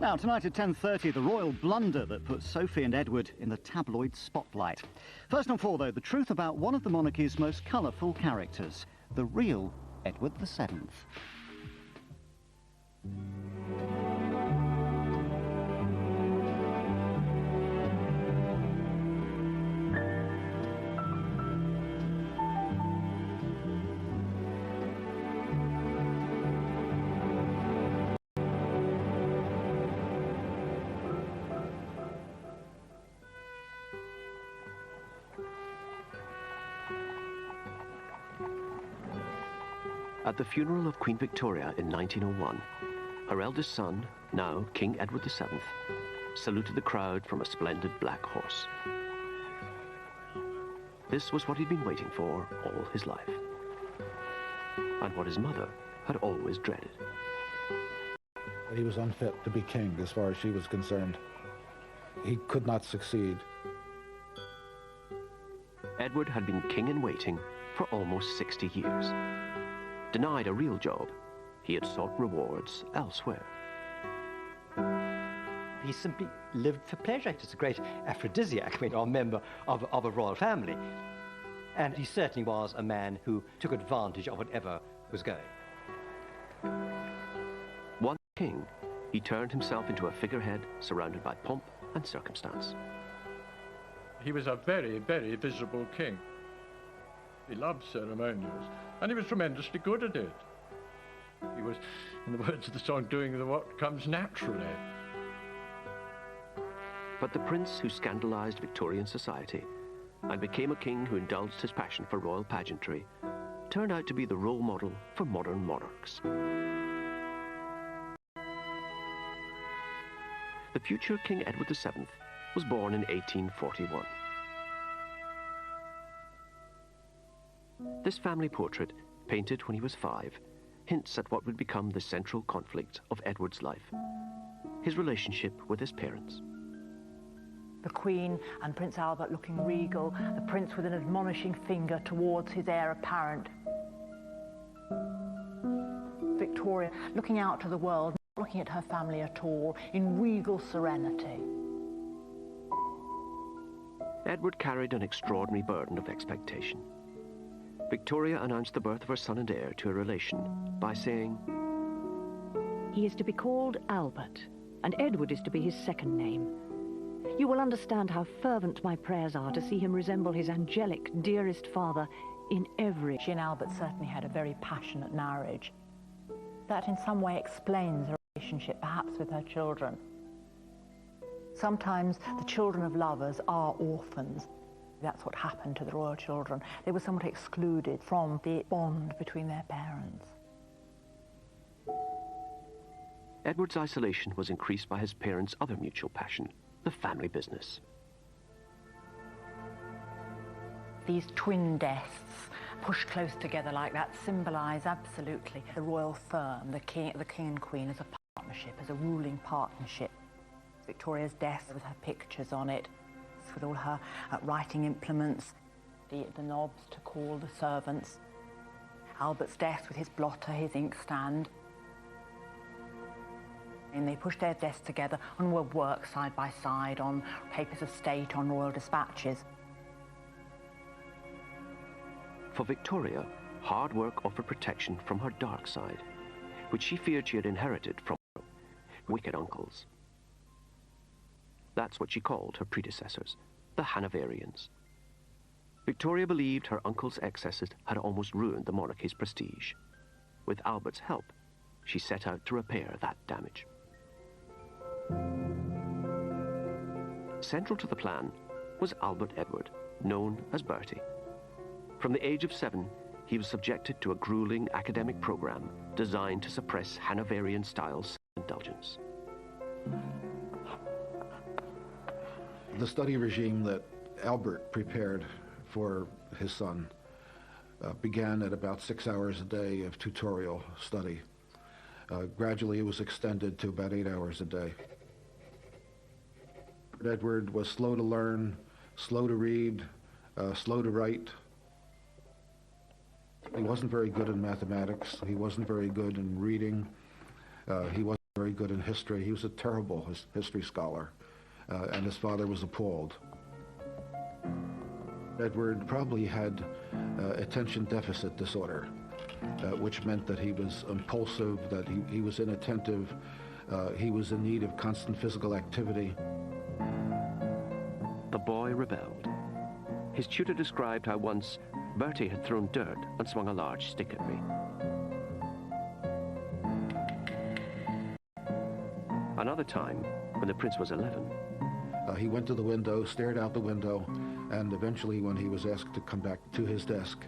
Now, tonight at 10:30, the royal blunder that put Sophie and Edward in the tabloid spotlight. First and foremost, though, the truth about one of the monarchy's most colourful characters, the real Edward VII. At the funeral of Queen Victoria in 1901, her eldest son, now King Edward VII, saluted the crowd from a splendid black horse. This was what he'd been waiting for all his life, and what his mother had always dreaded. He was unfit to be king as far as she was concerned. He could not succeed. Edward had been king in waiting for almost 60 years. Denied a real job, he had sought rewards elsewhere. He simply lived for pleasure. It was a great aphrodisiac, a member of a royal family. And he certainly was a man who took advantage of whatever was going. Once king, he turned himself into a figurehead surrounded by pomp and circumstance. He was a very, very visible king. He loved ceremonials, and he was tremendously good at it. He was, in the words of the song, doing what comes naturally. But the prince who scandalized Victorian society and became a king who indulged his passion for royal pageantry turned out to be the role model for modern monarchs. The future King Edward VII was born in 1841. This family portrait, painted when he was 5, hints at what would become the central conflict of Edward's life, his relationship with his parents. The Queen and Prince Albert looking regal, the Prince with an admonishing finger towards his heir apparent. Victoria looking out to the world, not looking at her family at all, in regal serenity. Edward carried an extraordinary burden of expectation. Victoria announced the birth of her son and heir to a relation by saying, "He is to be called Albert, and Edward is to be his second name. You will understand how fervent my prayers are to see him resemble his angelic, dearest father in every..." She and Albert certainly had a very passionate marriage. That in some way explains her relationship perhaps with her children. Sometimes the children of lovers are orphans. That's what happened to the royal children. They were somewhat excluded from the bond between their parents. Edward's isolation was increased by his parents' other mutual passion, the family business. These twin desks pushed close together like that symbolise absolutely the royal firm, the king and queen as a partnership, as a ruling partnership. Victoria's desk with her pictures on it, with all her writing implements, the knobs to call the servants. Albert's desk with his blotter, his inkstand. And they pushed their desks together and would work side by side on papers of state, on royal dispatches. For Victoria, hard work offered protection from her dark side, which she feared she had inherited from her wicked uncles. That's what she called her predecessors, the Hanoverians. Victoria believed her uncle's excesses had almost ruined the monarchy's prestige. With Albert's help, she set out to repair that damage. Central to the plan was Albert Edward, known as Bertie. From the age of 7, he was subjected to a grueling academic program designed to suppress Hanoverian-style self-indulgence. The study regime that Albert prepared for his son began at about 6 hours a day of tutorial study. Gradually it was extended to about 8 hours a day. Edward was slow to learn, slow to read, slow to write. He wasn't very good in mathematics. He wasn't very good in reading. He wasn't very very good in history. He was a terrible history scholar, and his father was appalled. Edward probably had attention deficit disorder, which meant that he was impulsive, that he was inattentive, he was in need of constant physical activity. The boy rebelled. His tutor described how once Bertie had thrown dirt and swung a large stick at me. Another time, when the prince was 11, he went to the window, stared out the window, and eventually, when he was asked to come back to his desk,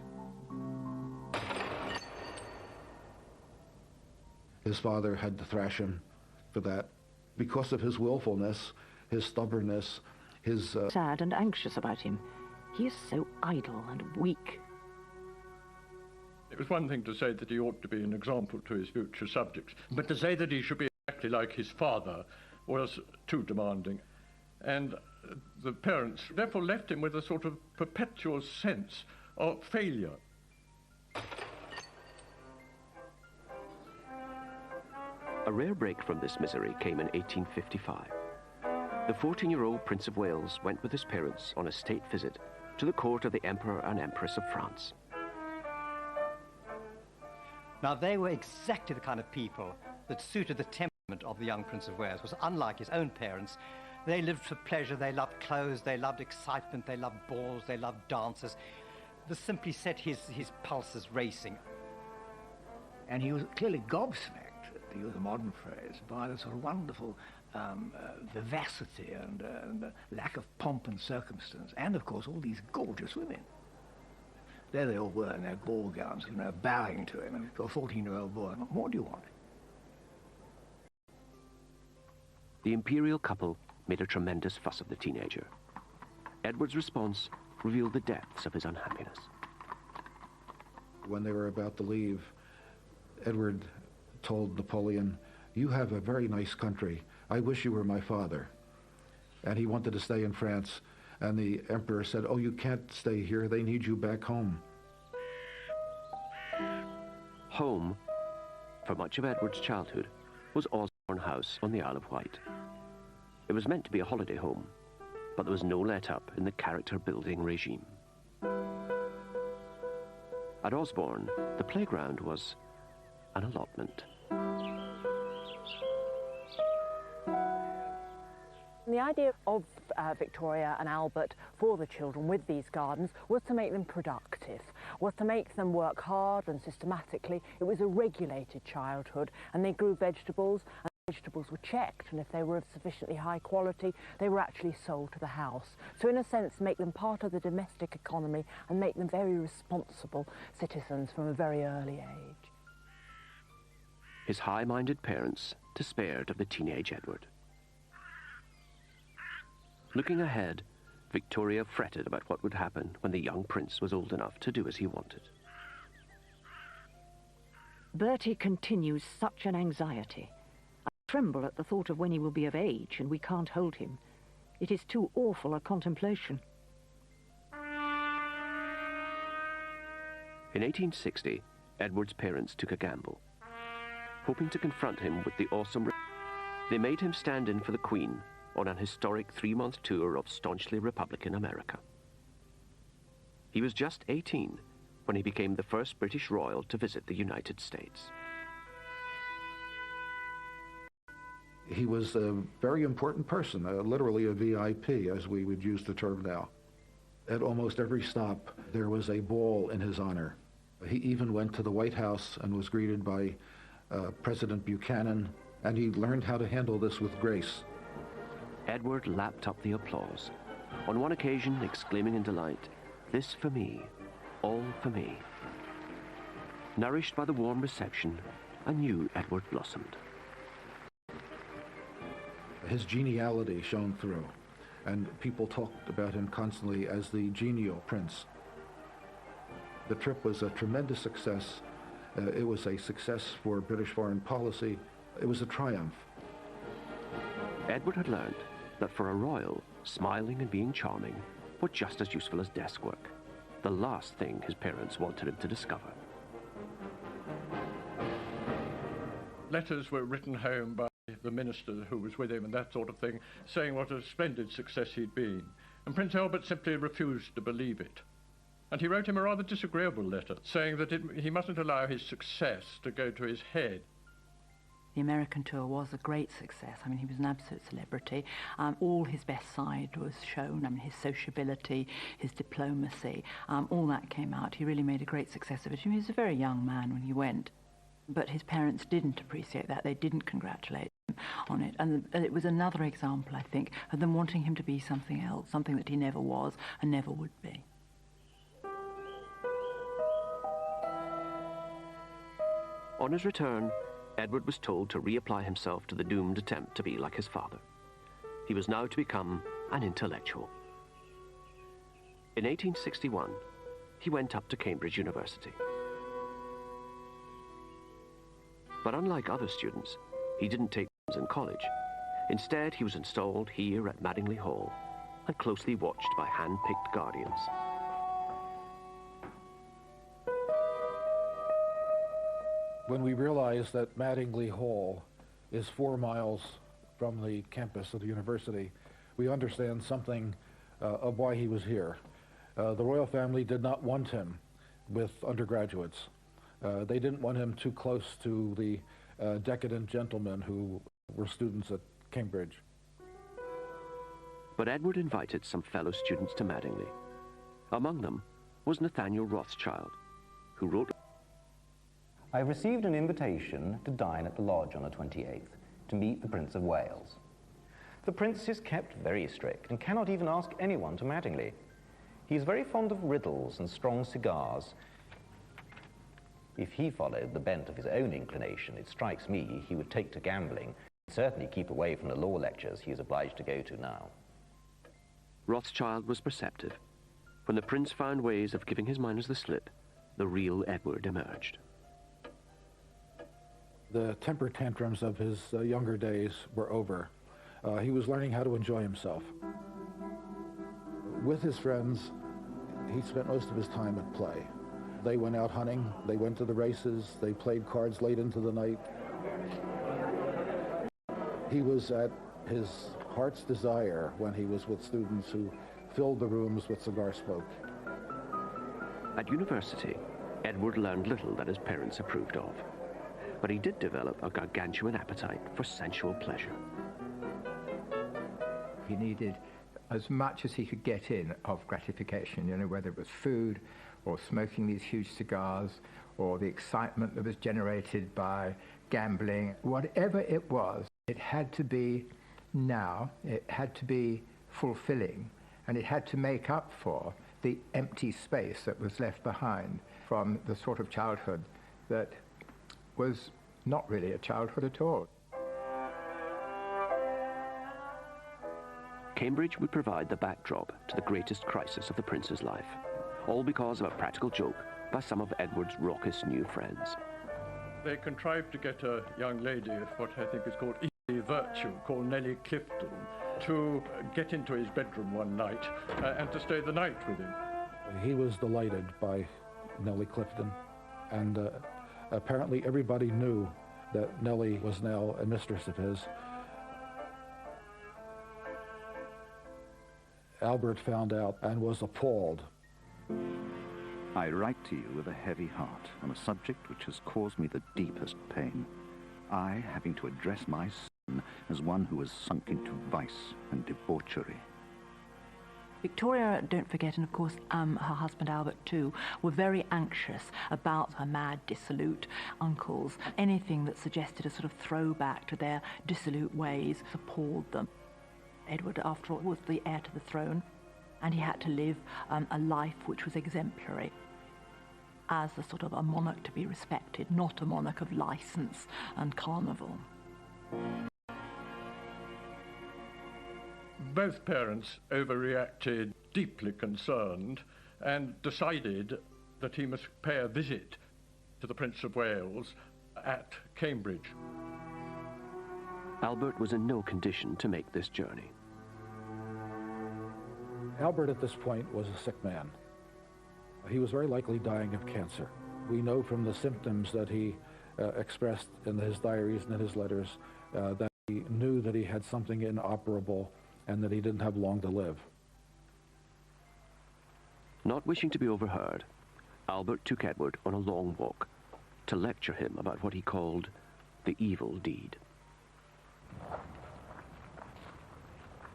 his father had to thrash him for that because of his willfulness, his stubbornness, his... Sad and anxious about him. He is so idle and weak. It was one thing to say that he ought to be an example to his future subjects, but to say that he should be exactly like his father was too demanding. And the parents therefore left him with a sort of perpetual sense of failure. A rare break from this misery came in 1855. The 14-year-old Prince of Wales went with his parents on a state visit to the court of the Emperor and Empress of France. Now, they were exactly the kind of people that suited the temperament of the young Prince of Wales. It was unlike his own parents. They lived for pleasure, they loved clothes, they loved excitement, they loved balls, they loved dances. This simply set his pulses racing. And he was clearly gobsmacked, to use a modern phrase, by the sort of wonderful vivacity and lack of pomp and circumstance, and of course all these gorgeous women. There they all were in their ball gowns, you know, bowing to him. And to a 14-year-old boy, what more do you want? The imperial couple made a tremendous fuss of the teenager. Edward's response revealed the depths of his unhappiness. When they were about to leave, Edward told Napoleon, "You have a very nice country. I wish you were my father." And he wanted to stay in France. And the emperor said, "Oh, you can't stay here. They need you back home." Home, for much of Edward's childhood, was Osborne House on the Isle of Wight. It was meant to be a holiday home, but there was no let-up in the character-building regime. At Osborne, the playground was an allotment. The idea of Victoria and Albert for the children with these gardens was to make them productive, was to make them work hard and systematically. It was a regulated childhood, and they grew vegetables, and vegetables were checked, and if they were of sufficiently high quality, they were actually sold to the house. So in a sense, make them part of the domestic economy and make them very responsible citizens from a very early age. His high-minded parents despaired of the teenage Edward. Looking ahead, Victoria fretted about what would happen when the young prince was old enough to do as he wanted. Bertie continues such an anxiety. I tremble at the thought of when he will be of age and we can't hold him. It is too awful a contemplation. In 1860, Edward's parents took a gamble. Hoping to confront him with the awesome... They made him stand in for the Queen on an historic 3-month tour of staunchly Republican America. He was just 18 when he became the first British royal to visit the United States. He was a very important person, literally a VIP, as we would use the term now. At almost every stop, there was a ball in his honor. He even went to the White House and was greeted by President Buchanan, and he learned how to handle this with grace. Edward lapped up the applause, on one occasion exclaiming in delight, "This for me, all for me." Nourished by the warm reception, a new Edward blossomed. His geniality shone through, and people talked about him constantly as the genial prince. The trip was a tremendous success. It was a success for British foreign policy. It was a triumph. Edward had learned that for a royal, smiling and being charming were just as useful as desk work, the last thing his parents wanted him to discover. Letters were written home by the minister who was with him and that sort of thing, saying what a splendid success he'd been. And Prince Albert simply refused to believe it. And he wrote him a rather disagreeable letter, saying that he mustn't allow his success to go to his head. The American tour was a great success. I mean, he was an absolute celebrity. All his best side was shown. I mean, his sociability, his diplomacy, all that came out. He really made a great success of it. He was a very young man when he went. But his parents didn't appreciate that. They didn't congratulate him on it. And it was another example, I think, of them wanting him to be something else, something that he never was and never would be. On his return, Edward was told to reapply himself to the doomed attempt to be like his father. He was now to become an intellectual. In 1861, he went up to Cambridge University. But unlike other students, he didn't take lessons in college. Instead, he was installed here at Madingley Hall and closely watched by hand-picked guardians. When we realized that Madingley Hall is 4 miles from the campus of the university, we understand something of why he was here. The royal family did not want him with undergraduates. They didn't want him too close to the decadent gentlemen who were students at Cambridge. But Edward invited some fellow students to Madingley. Among them was Nathaniel Rothschild, who wrote, I have received an invitation to dine at the lodge on the 28th to meet the Prince of Wales. The Prince is kept very strict and cannot even ask anyone to Madingley. He is very fond of riddles and strong cigars. If he followed the bent of his own inclination, it strikes me he would take to gambling and certainly keep away from the law lectures he is obliged to go to now. Rothschild was perceptive. When the Prince found ways of giving his miners the slip, the real Edward emerged. The temper tantrums of his younger days were over. He was learning how to enjoy himself. With his friends, he spent most of his time at play. They went out hunting, they went to the races, they played cards late into the night. He was at his heart's desire when he was with students who filled the rooms with cigar smoke. At university, Edward learned little that his parents approved of. But he did develop a gargantuan appetite for sensual pleasure. He needed as much as he could get in of gratification, you know, whether it was food or smoking these huge cigars or the excitement that was generated by gambling. Whatever it was, it had to be now, it had to be fulfilling, and it had to make up for the empty space that was left behind from the sort of childhood that was not really a childhood at all. Cambridge would provide the backdrop to the greatest crisis of the Prince's life, all because of a practical joke by some of Edward's raucous new friends. They contrived to get a young lady of what I think is called easy virtue, called Nellie Clifton, to get into his bedroom one night and to stay the night with him. He was delighted by Nellie Clifton, and apparently everybody knew that Nellie was now a mistress of his. Albert found out and was appalled. I write to you with a heavy heart on a subject which has caused me the deepest pain. I having to address my son as one who has sunk into vice and debauchery. Victoria, don't forget, and of course her husband Albert too, were very anxious about her mad, dissolute uncles. Anything that suggested a sort of throwback to their dissolute ways appalled them. Edward, after all, was the heir to the throne, and he had to live a life which was exemplary as a sort of a monarch to be respected, not a monarch of license and carnival. Both parents overreacted, deeply concerned, and decided that he must pay a visit to the Prince of Wales at Cambridge. Albert was in no condition to make this journey. Albert at this point was a sick man. He was very likely dying of cancer. We know from the symptoms that he expressed in his diaries and in his letters that He knew that he had something inoperable and that he didn't have long to live. Not wishing to be overheard, Albert took Edward on a long walk to lecture him about what he called the evil deed.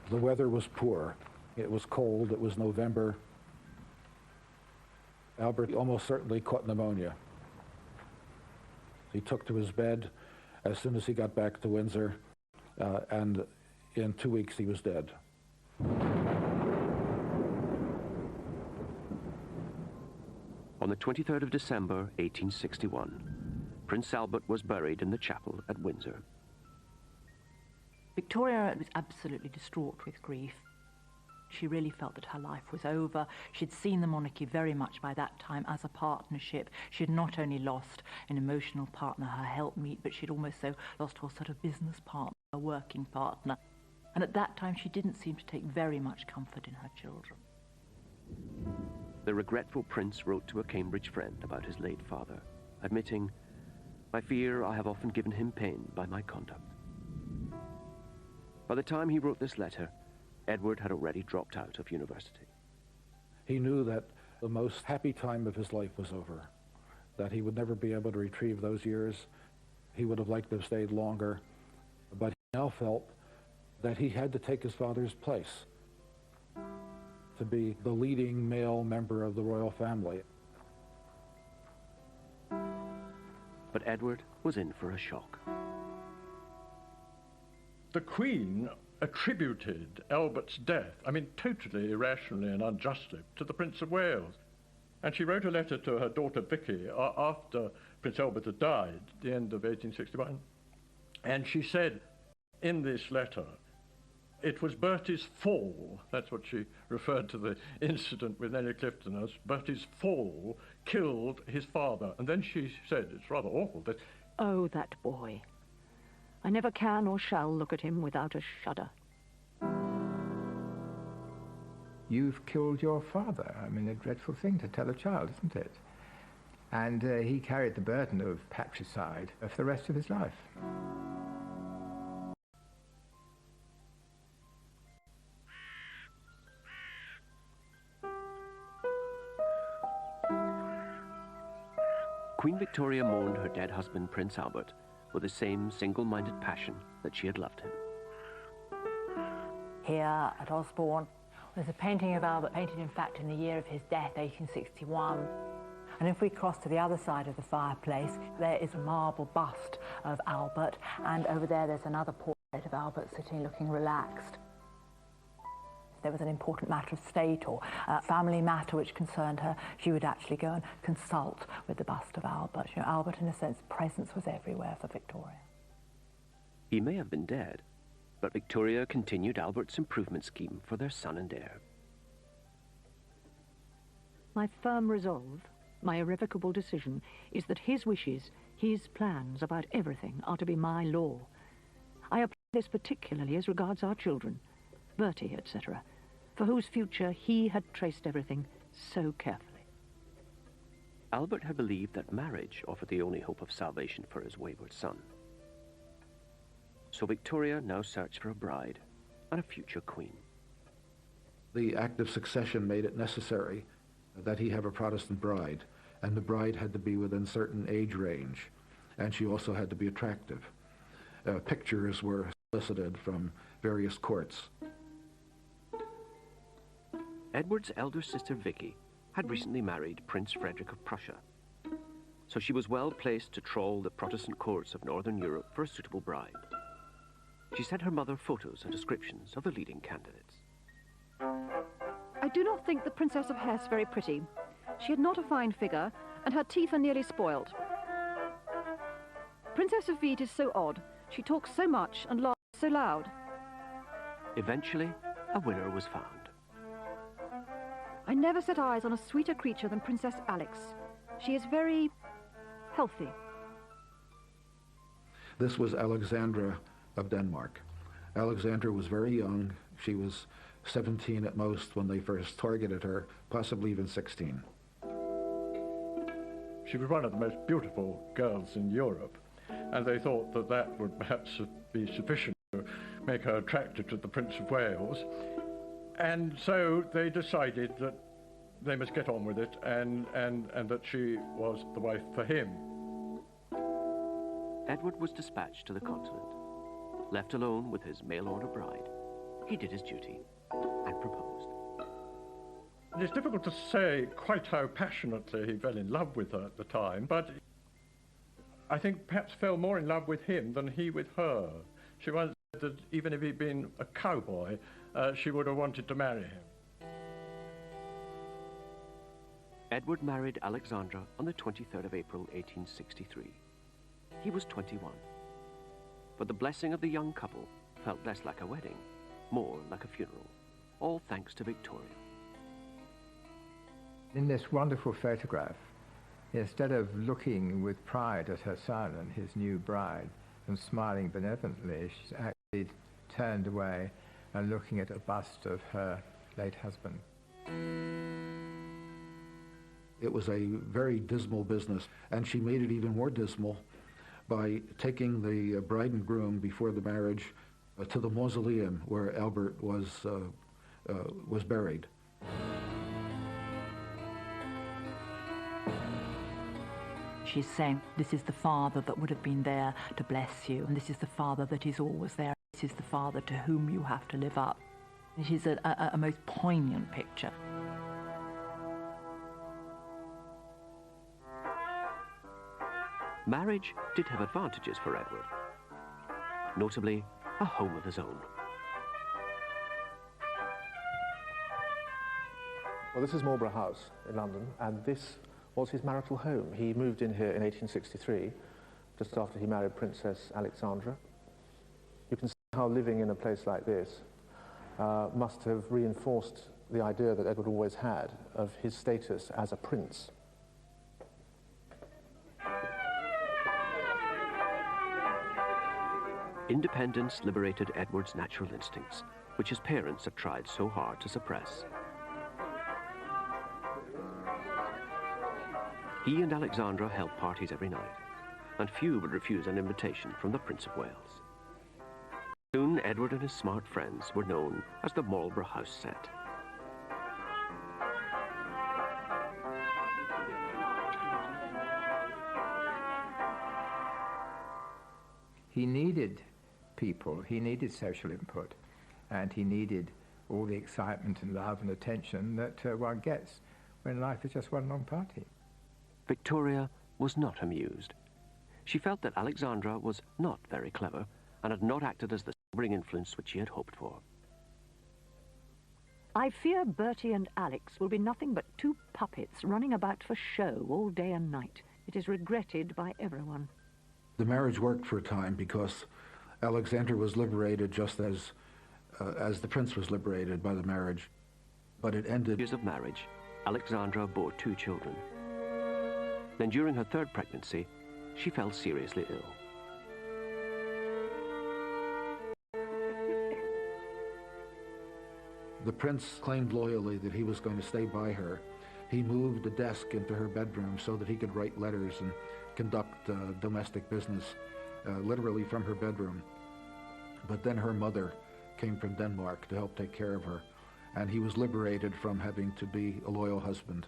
The weather was poor. It was cold. It was November. Albert almost certainly caught pneumonia. He took to his bed as soon as he got back to Windsor, and in 2 weeks he was dead. On the 23rd of December, 1861, Prince Albert was buried in the chapel at Windsor. Victoria was absolutely distraught with grief. She really felt that her life was over. She'd seen the monarchy very much by that time as a partnership. She'd not only lost an emotional partner, her helpmeet, but she'd almost so lost her sort of business partner, a working partner. And at that time, she didn't seem to take very much comfort in her children. The regretful prince wrote to a Cambridge friend about his late father, admitting, "I fear I have often given him pain by my conduct." By the time he wrote this letter, Edward had already dropped out of university. He knew that the most happy time of his life was over, that he would never be able to retrieve those years. He would have liked to have stayed longer, but he now felt that he had to take his father's place, to be the leading male member of the royal family. But Edward was in for a shock. The Queen attributed Albert's death, totally irrationally and unjustly, to the Prince of Wales. And she wrote a letter to her daughter Vicky after Prince Albert had died at the end of 1861. And she said in this letter, it was Bertie's fall, that's what she referred to the incident with Nellie Clifton as, Bertie's fall killed his father. And then she said, it's rather awful, that... Oh, that boy. I never can or shall look at him without a shudder. You've killed your father. A dreadful thing to tell a child, isn't it? And he carried the burden of patricide for the rest of his life. Queen Victoria mourned her dead husband, Prince Albert, with the same single-minded passion that she had loved him. Here at Osborne, there's a painting of Albert, painted in fact in the year of his death, 1861. And if we cross to the other side of the fireplace, there is a marble bust of Albert, and over there there's another portrait of Albert sitting looking relaxed. If there was an important matter of state or family matter which concerned her, she would actually go and consult with the bust of Albert. Albert, in a sense, presence was everywhere for Victoria. He may have been dead, but Victoria continued Albert's improvement scheme for their son and heir. My firm resolve, my irrevocable decision, is that his wishes, his plans about everything are to be my law. I apply this particularly as regards our children, Bertie, etc., for whose future he had traced everything so carefully. Albert had believed that marriage offered the only hope of salvation for his wayward son. So Victoria now searched for a bride and a future queen. The Act of Succession made it necessary that he have a Protestant bride, and the bride had to be within certain age range, and she also had to be attractive. Pictures were solicited from various courts. Edward's elder sister Vicky had recently married Prince Frederick of Prussia, so she was well placed to trawl the Protestant courts of Northern Europe for a suitable bride. She sent her mother photos and descriptions of the leading candidates. I do not think the Princess of Hesse very pretty. She had not a fine figure, and her teeth are nearly spoiled. Princess of Wied is so odd. She talks so much and laughs so loud. Eventually, a winner was found. I never set eyes on a sweeter creature than Princess Alex. She is very healthy. This was Alexandra of Denmark. Alexandra was very young. She was 17 at most when they first targeted her, possibly even 16. She was one of the most beautiful girls in Europe, and they thought that that would perhaps be sufficient to make her attracted to the Prince of Wales. And so they decided that they must get on with it and that she was the wife for him. Edward was dispatched to the continent. Left alone with his mail-order bride, he did his duty and proposed. It's difficult to say quite how passionately he fell in love with her at the time, but I think perhaps fell more in love with him than he with her. She once said that even if he'd been a cowboy, she would have wanted to marry him. Edward married Alexandra on the 23rd of April, 1863. He was 21. But the blessing of the young couple felt less like a wedding, more like a funeral, all thanks to Victoria. In this wonderful photograph, instead of looking with pride at her son and his new bride and smiling benevolently, she's actually turned away and looking at a bust of her late husband. It was a very dismal business, and she made it even more dismal by taking the bride and groom before the marriage to the mausoleum where Albert was buried. She's saying, this is the father that would have been there to bless you, and this is the father that is always there. This is the father to whom you have to live up. It is a most poignant picture. Marriage did have advantages for Edward, notably a home of his own. Well, this is Marlborough House in London, and this was his marital home. He moved in here in 1863, just after he married Princess Alexandra. You can see how living in a place like this must have reinforced the idea that Edward always had of his status as a prince. Independence liberated Edward's natural instincts, which his parents had tried so hard to suppress. He and Alexandra held parties every night, and few would refuse an invitation from the Prince of Wales. Soon, Edward and his smart friends were known as the Marlborough House set. He needed people, he needed social input, and he needed all the excitement and love and attention that one gets when life is just one long party. Victoria was not amused. She felt that Alexandra was not very clever and had not acted as the sobering influence which she had hoped for. I fear Bertie and Alex will be nothing but two puppets running about for show all day and night. It is regretted by everyone. The marriage worked for a time because Alexandra was liberated just as the prince was liberated by the marriage, but it ended. Years of marriage, Alexandra bore 2 children. Then during her 3rd pregnancy, she fell seriously ill. The prince claimed loyally that he was going to stay by her. He moved a desk into her bedroom so that he could write letters and conduct domestic business literally from her bedroom. But then her mother came from Denmark to help take care of her, and he was liberated from having to be a loyal husband.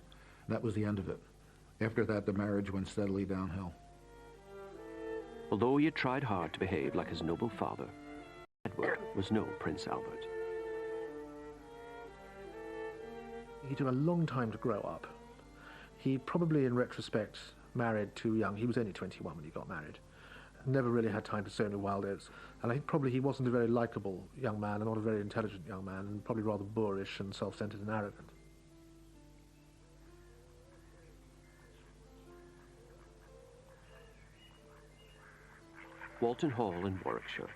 That was the end of it. After that, the marriage went steadily downhill. Although he had tried hard to behave like his noble father, Edward was no Prince Albert. He took a long time to grow up. He probably, in retrospect, married too young. He was only 21 when he got married. Never really had time to sow any wild oats. And I think probably he wasn't a very likable young man and not a very intelligent young man, and probably rather boorish and self-centered and arrogant. Walton Hall in Warwickshire,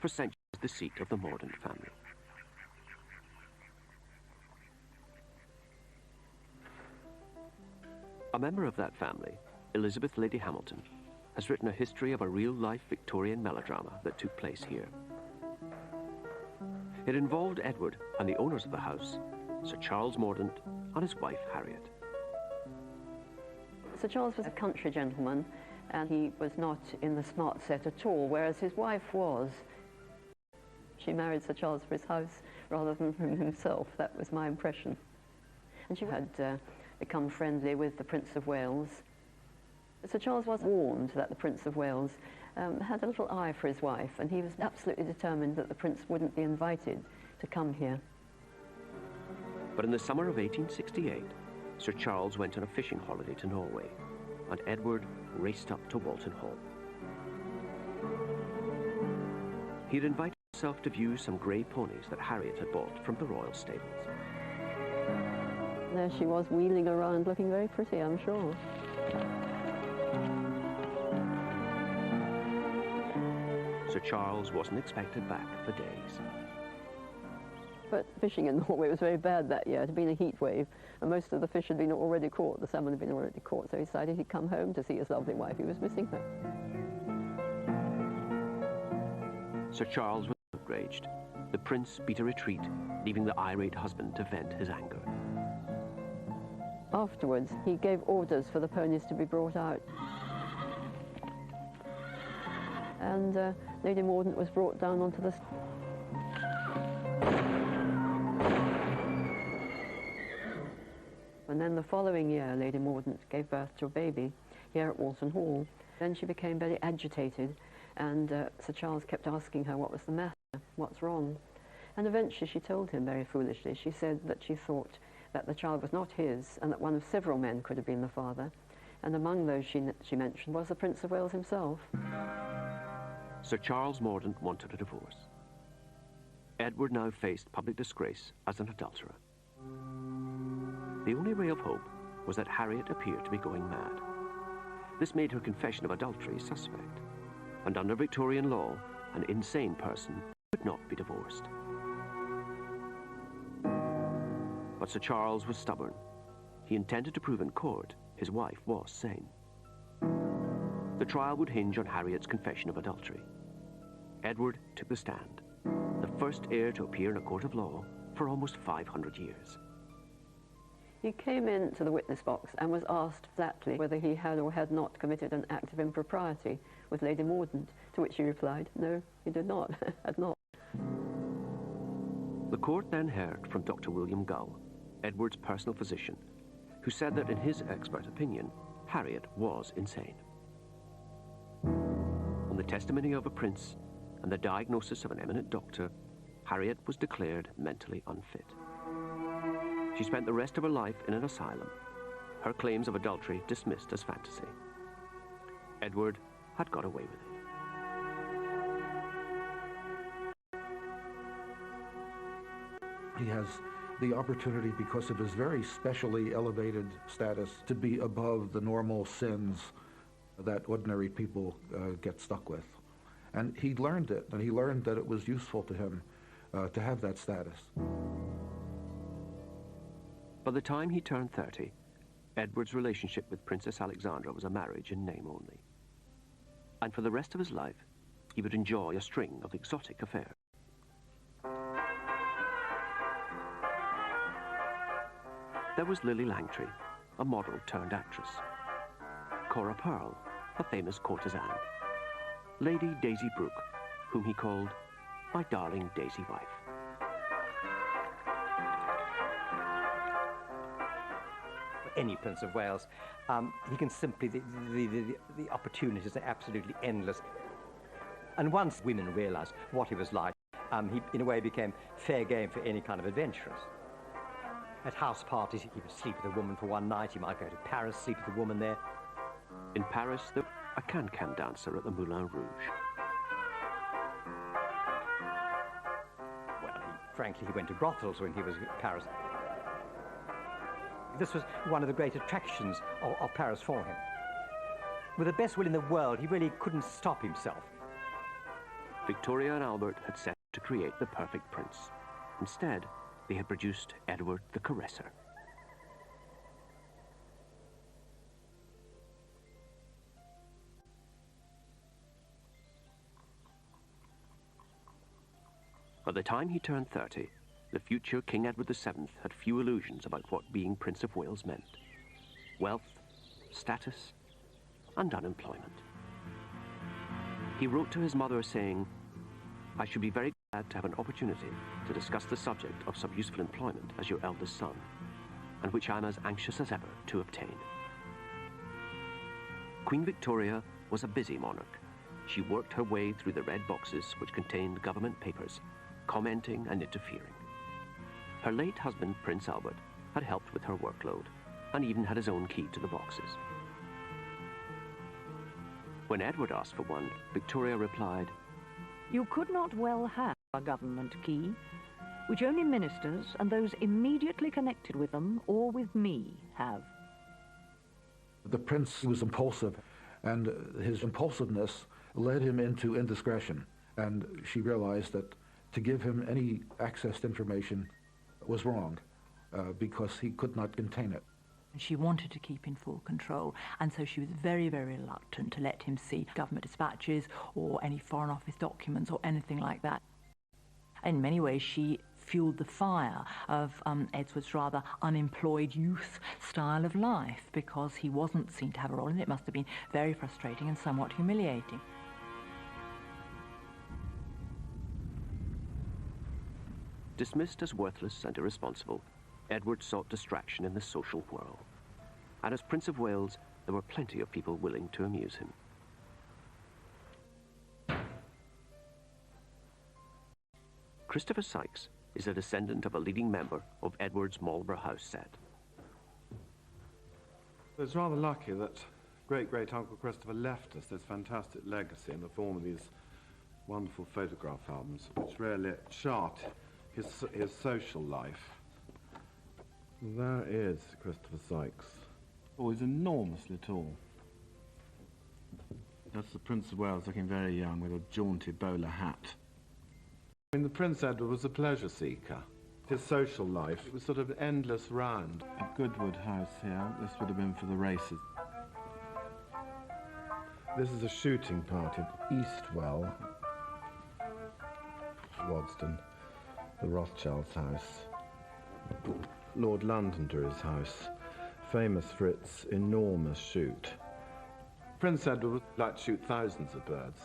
for centuries the seat of the Mordaunt family. A member of that family, Elizabeth Lady Hamilton, has written a history of a real-life Victorian melodrama that took place here. It involved Edward and the owners of the house, Sir Charles Mordaunt and his wife Harriet. Sir Charles was a country gentleman, and he was not in the smart set at all, whereas his wife was. she married Sir Charles for his house rather than for himself. That was my impression. And she had become friendly with the Prince of Wales. Sir Charles was warned that the Prince of Wales had a little eye for his wife, and he was absolutely determined that the Prince wouldn't be invited to come here. But in the summer of 1868, Sir Charles went on a fishing holiday to Norway, and Edward raced up to Walton Hall. He'd invited himself to view some grey ponies that Harriet had bought from the royal stables. There she was, wheeling around, looking very pretty, I'm sure. Sir Charles wasn't expected back for days. But fishing in Norway was very bad that year. It had been a heat wave, and most of the fish had been already caught. The salmon had been already caught, so he decided he'd come home to see his lovely wife. He was missing her. Sir Charles was outraged. The prince beat a retreat, leaving the irate husband to vent his anger. Afterwards, he gave orders for the ponies to be brought out. And Lady Mordaunt was brought down onto the... And then the following year, Lady Mordaunt gave birth to a baby here at Walton Hall. Then she became very agitated, and Sir Charles kept asking her what was the matter, what's wrong. And eventually she told him very foolishly. She said that she thought that the child was not his, and that one of several men could have been the father. And among those she mentioned was the Prince of Wales himself. Sir Charles Mordaunt wanted a divorce. Edward now faced public disgrace as an adulterer. The only ray of hope was that Harriet appeared to be going mad. This made her confession of adultery suspect, and under Victorian law, an insane person could not be divorced. But Sir Charles was stubborn. He intended to prove in court his wife was sane. The trial would hinge on Harriet's confession of adultery. Edward took the stand, the first heir to appear in a court of law for almost 500 years. He came into the witness box and was asked flatly whether he had or had not committed an act of impropriety with Lady Mordaunt, to which he replied, no, he did not, had not. The court then heard from Dr. William Gull, Edward's personal physician, who said that in his expert opinion, Harriet was insane. On the testimony of a prince and the diagnosis of an eminent doctor, Harriet was declared mentally unfit. She spent the rest of her life in an asylum, her claims of adultery dismissed as fantasy. Edward had got away with it. He has the opportunity, because of his very specially elevated status, to be above the normal sins that ordinary people get stuck with. And he learned it, and he learned that it was useful to him to have that status. By the time he turned 30, Edward's relationship with Princess Alexandra was a marriage in name only. And for the rest of his life, he would enjoy a string of exotic affairs. There was Lily Langtry, a model turned actress. Cora Pearl, a famous courtesan. Lady Daisy Brooke, whom he called my darling Daisy wife. Any Prince of Wales, he can simply, the opportunities are absolutely endless. And once women realized what he was like, he in a way became fair game for any kind of adventurers. At house parties, he would sleep with a woman for one night. He might go to Paris, sleep with a woman there. In Paris, there was a can-can dancer at the Moulin Rouge. Well, frankly, he went to brothels when he was in Paris. This was one of the great attractions of Paris for him. With the best will in the world, he really couldn't stop himself. Victoria and Albert had set to create the perfect prince. Instead, they had produced Edward the Caresser. By the time he turned 30, the future King Edward VII had few illusions about what being Prince of Wales meant. Wealth, status, and unemployment. He wrote to his mother saying, "I should be very glad glad to have an opportunity to discuss the subject of some useful employment as your eldest son, and which I'm as anxious as ever to obtain. Queen Victoria was a busy monarch. She worked her way through the red boxes which contained government papers, commenting and interfering. Her late husband, Prince Albert, had helped with her workload, and even had his own key to the boxes. When Edward asked for one, Victoria replied, "You could not well have a government key, which only ministers and those immediately connected with them or with me have." The prince was impulsive, and his impulsiveness led him into indiscretion, and she realized that to give him any access to information was wrong, because he could not contain it. She wanted to keep in full control, and so she was very, very reluctant to let him see government dispatches or any Foreign Office documents or anything like that. In many ways, she fueled the fire of Edward's rather unemployed youth style of life, because he wasn't seen to have a role in it. It must have been very frustrating and somewhat humiliating. Dismissed as worthless and irresponsible, Edward sought distraction in the social whirl. And as Prince of Wales, there were plenty of people willing to amuse him. Christopher Sykes is a descendant of a leading member of Edward's Marlborough House set. It's rather lucky that great-great-uncle Christopher left us this fantastic legacy in the form of these wonderful photograph albums, which really chart his social life. There is Christopher Sykes. Oh, he's enormously tall. That's the Prince of Wales, looking very young, with a jaunty bowler hat. I mean, the Prince Edward was a pleasure seeker. His social life, it was sort of an endless round. A Goodwood house here. This would have been for the races. This is a shooting party at Eastwell, Wadston, the Rothschilds' house. Lord Londonderry's house, famous for its enormous shoot. Prince Edward would like to shoot thousands of birds.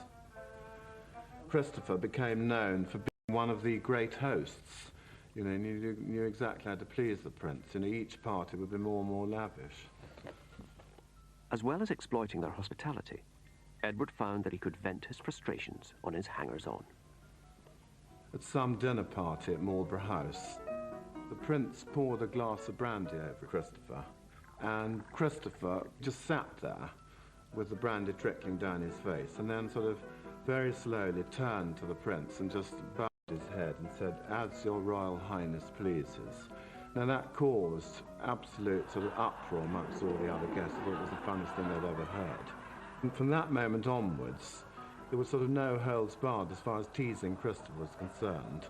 Christopher became known for being one of the great hosts. You know, knew exactly how to please the prince. You know, each party would be more and more lavish. As well as exploiting their hospitality, Edward found that he could vent his frustrations on his hangers-on. At some dinner party at Marlborough House, the prince poured a glass of brandy over Christopher, and Christopher just sat there with the brandy trickling down his face, and then sort of very slowly turned to the prince and just bowed his head and said, "As your Royal Highness pleases." Now that caused absolute sort of uproar amongst all the other guests. I thought it was the funniest thing they'd ever heard. And from that moment onwards, there was sort of no holds barred as far as teasing Christopher was concerned.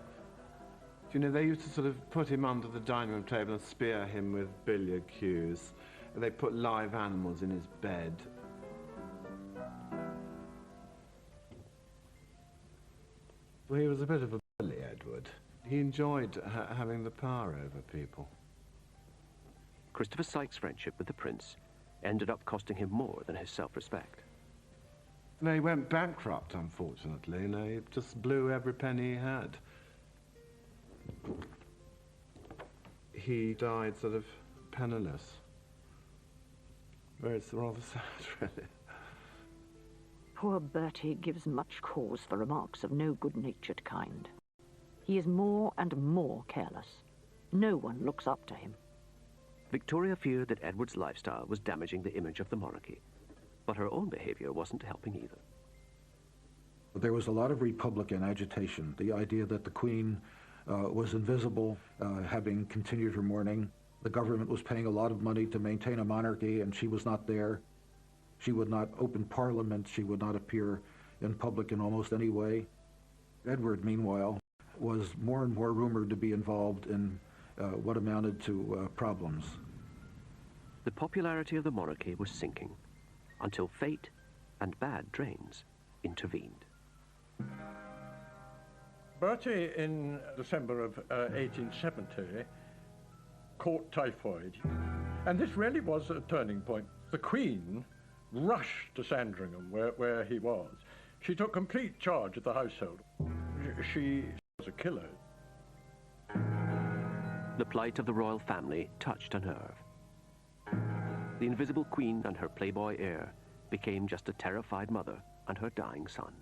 You know, they used to sort of put him under the dining room table and spear him with billiard cues. They put live animals in his bed. Well, he was a bit of a bully, Edward. He enjoyed having the power over people. Christopher Sykes' friendship with the prince ended up costing him more than his self-respect. No, he went bankrupt, unfortunately. You know, he just blew every penny he had. He died sort of penniless. It's rather sad, really. Poor Bertie gives much cause for remarks of no good-natured kind. He is more and more careless. No one looks up to him. Victoria feared that Edward's lifestyle was damaging the image of the monarchy, but her own behavior wasn't helping either. There was a lot of Republican agitation, the idea that the Queen was invisible, having continued her mourning. The government was paying a lot of money to maintain a monarchy, and she was not there. She would not open Parliament. She would not appear in public in almost any way. Edward, meanwhile, was more and more rumored to be involved in what amounted to problems. The popularity of the monarchy was sinking until fate and bad drains intervened. Bertie, in December of 1870, caught typhoid. And this really was a turning point. The Queen rushed to Sandringham, where he was. She took complete charge of the household. She was a killer. The plight of the royal family touched a nerve. The invisible queen and her playboy heir became just a terrified mother and her dying son.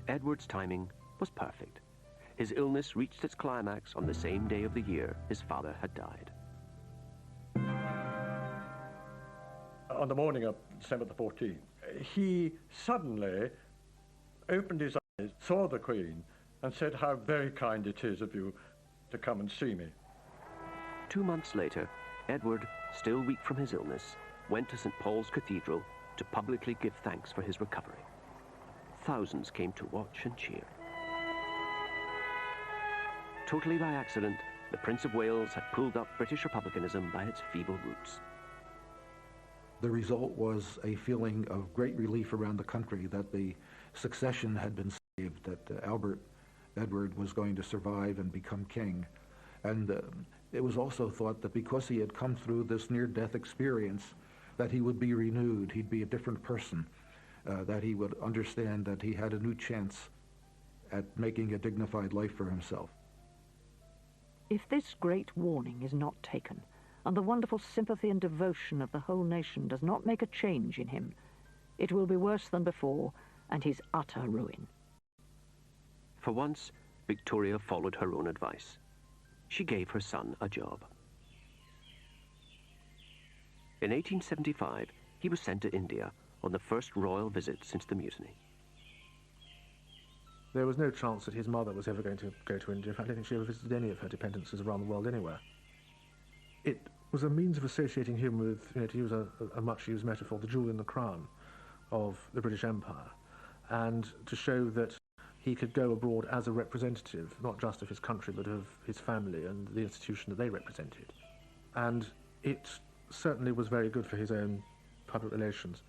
Edward's timing was perfect. His illness reached its climax on the same day of the year his father had died. On the morning of December the 14th, he suddenly opened his eyes, saw the Queen, and said, "How very kind it is of you to come and see me." 2 months later, Edward, still weak from his illness, went to St. Paul's Cathedral to publicly give thanks for his recovery. Thousands came to watch and cheer. Totally by accident, the Prince of Wales had pulled up British republicanism by its feeble roots. The result was a feeling of great relief around the country that the succession had been saved, that Edward was going to survive and become king. And it was also thought that because he had come through this near-death experience, that he would be renewed, he'd be a different person, that he would understand that he had a new chance at making a dignified life for himself. If this great warning is not taken, and the wonderful sympathy and devotion of the whole nation does not make a change in him, it will be worse than before, and his utter ruin. For once, Victoria followed her own advice. She gave her son a job. In 1875, he was sent to India on the first royal visit since the mutiny. There was no chance that his mother was ever going to go to India. In fact, I don't think she ever visited any of her dependencies around the world anywhere. It was a means of associating him with, to use a much-used metaphor, the jewel in the crown of the British Empire, and to show that he could go abroad as a representative, not just of his country, but of his family and the institution that they represented. And it certainly was very good for his own public relations.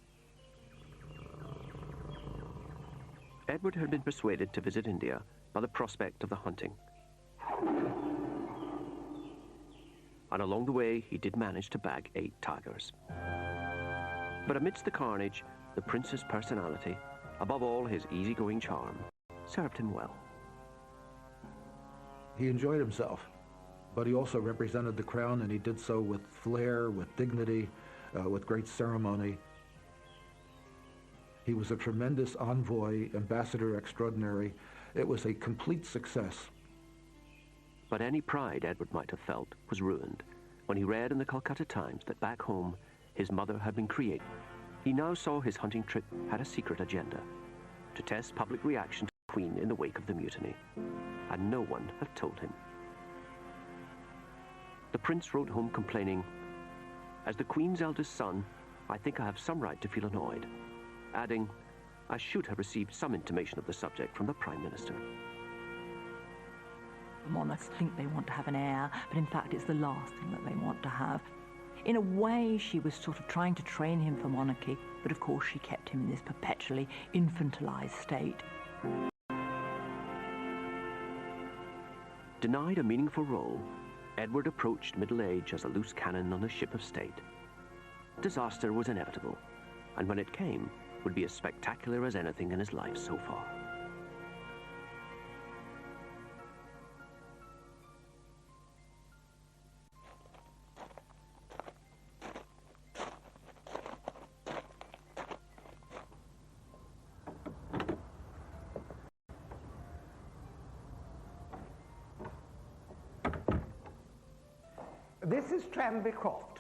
Edward had been persuaded to visit India by the prospect of the hunting. And along the way, he did manage to bag 8 tigers. But amidst the carnage, the prince's personality, above all his easygoing charm, served him well. He enjoyed himself, but he also represented the crown, and he did so with flair, with dignity, with great ceremony. He was a tremendous envoy, ambassador extraordinary. It was a complete success. But any pride Edward might have felt was ruined when he read in the Calcutta Times that back home his mother had been created. He now saw his hunting trip had a secret agenda, to test public reaction to the Queen in the wake of the mutiny, and no one had told him. The prince wrote home complaining, "As the Queen's eldest son, I think I have some right to feel annoyed," adding, "I should have received some intimation of the subject from the Prime Minister." Monarchs think they want to have an heir, but in fact it's the last thing that they want to have. In a way, she was sort of trying to train him for monarchy, but of course she kept him in this perpetually infantilized state. Denied a meaningful role, Edward approached middle age as a loose cannon on a ship of state. Disaster was inevitable, and when it came, would be as spectacular as anything in his life so far. This is Tranby Croft.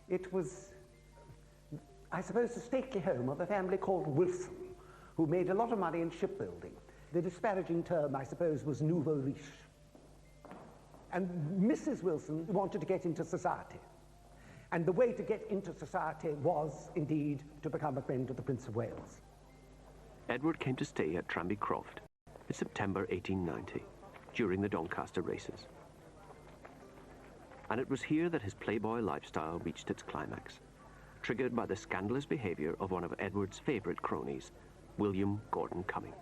It was, I suppose, the stately home of a family called Wilson, who made a lot of money in shipbuilding. The disparaging term, I suppose, was nouveau riche. And Mrs. Wilson wanted to get into society. And the way to get into society was, indeed, to become a friend of the Prince of Wales. Edward came to stay at Tranby Croft in September 1890, during the Doncaster races. And it was here that his playboy lifestyle reached its climax, triggered by the scandalous behavior of one of Edward's favorite cronies, William Gordon Cumming.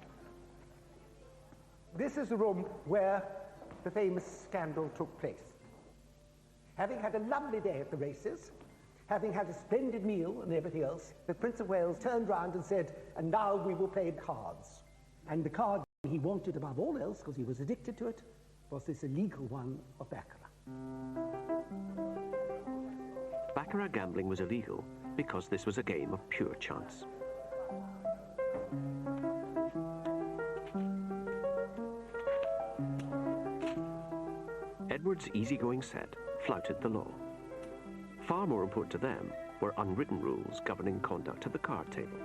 This is the room where the famous scandal took place. Having had a lovely day at the races, having had a splendid meal and everything else, the Prince of Wales turned round and said, "And now we will play cards." And the cards he wanted above all else, because he was addicted to it, was this illegal one of baccarat. Baccarat gambling was illegal because this was a game of pure chance. Edward's easygoing set flouted the law. Far more important to them were unwritten rules governing conduct at the card table.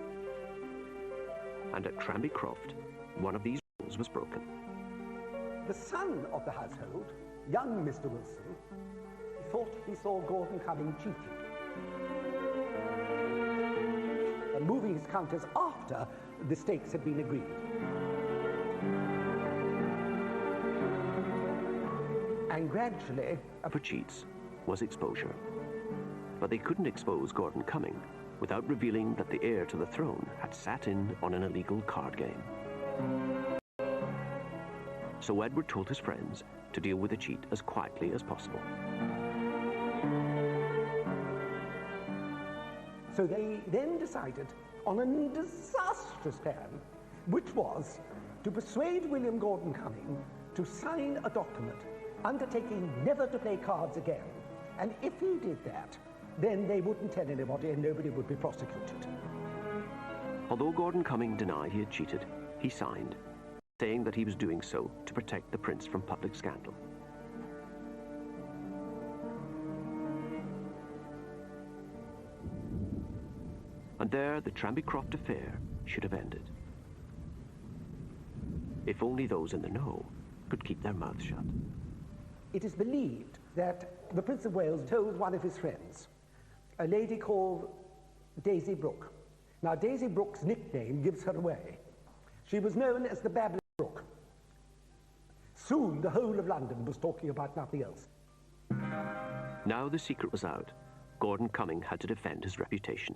And at Tranby Croft, one of these rules was broken. The son of the household, young Mr. Wilson, thought he saw Gordon Cumming cheating, and moving his counters after the stakes had been agreed. And gradually... For cheats was exposure. But they couldn't expose Gordon Cumming without revealing that the heir to the throne had sat in on an illegal card game. So Edward told his friends to deal with the cheat as quietly as possible. So they then decided on a disastrous plan, which was to persuade William Gordon Cumming to sign a document undertaking never to play cards again. And if he did that, then they wouldn't tell anybody and nobody would be prosecuted. Although Gordon Cumming denied he had cheated, he signed, saying that he was doing so to protect the prince from public scandal. And there the Tranby Croft affair should have ended. If only those in the know could keep their mouths shut. It is believed that the Prince of Wales told one of his friends, a lady called Daisy Brooke. Now, Daisy Brooke's nickname gives her away. She was known as the Babbling Brook. Soon, the whole of London was talking about nothing else. Now the secret was out. Gordon Cumming had to defend his reputation,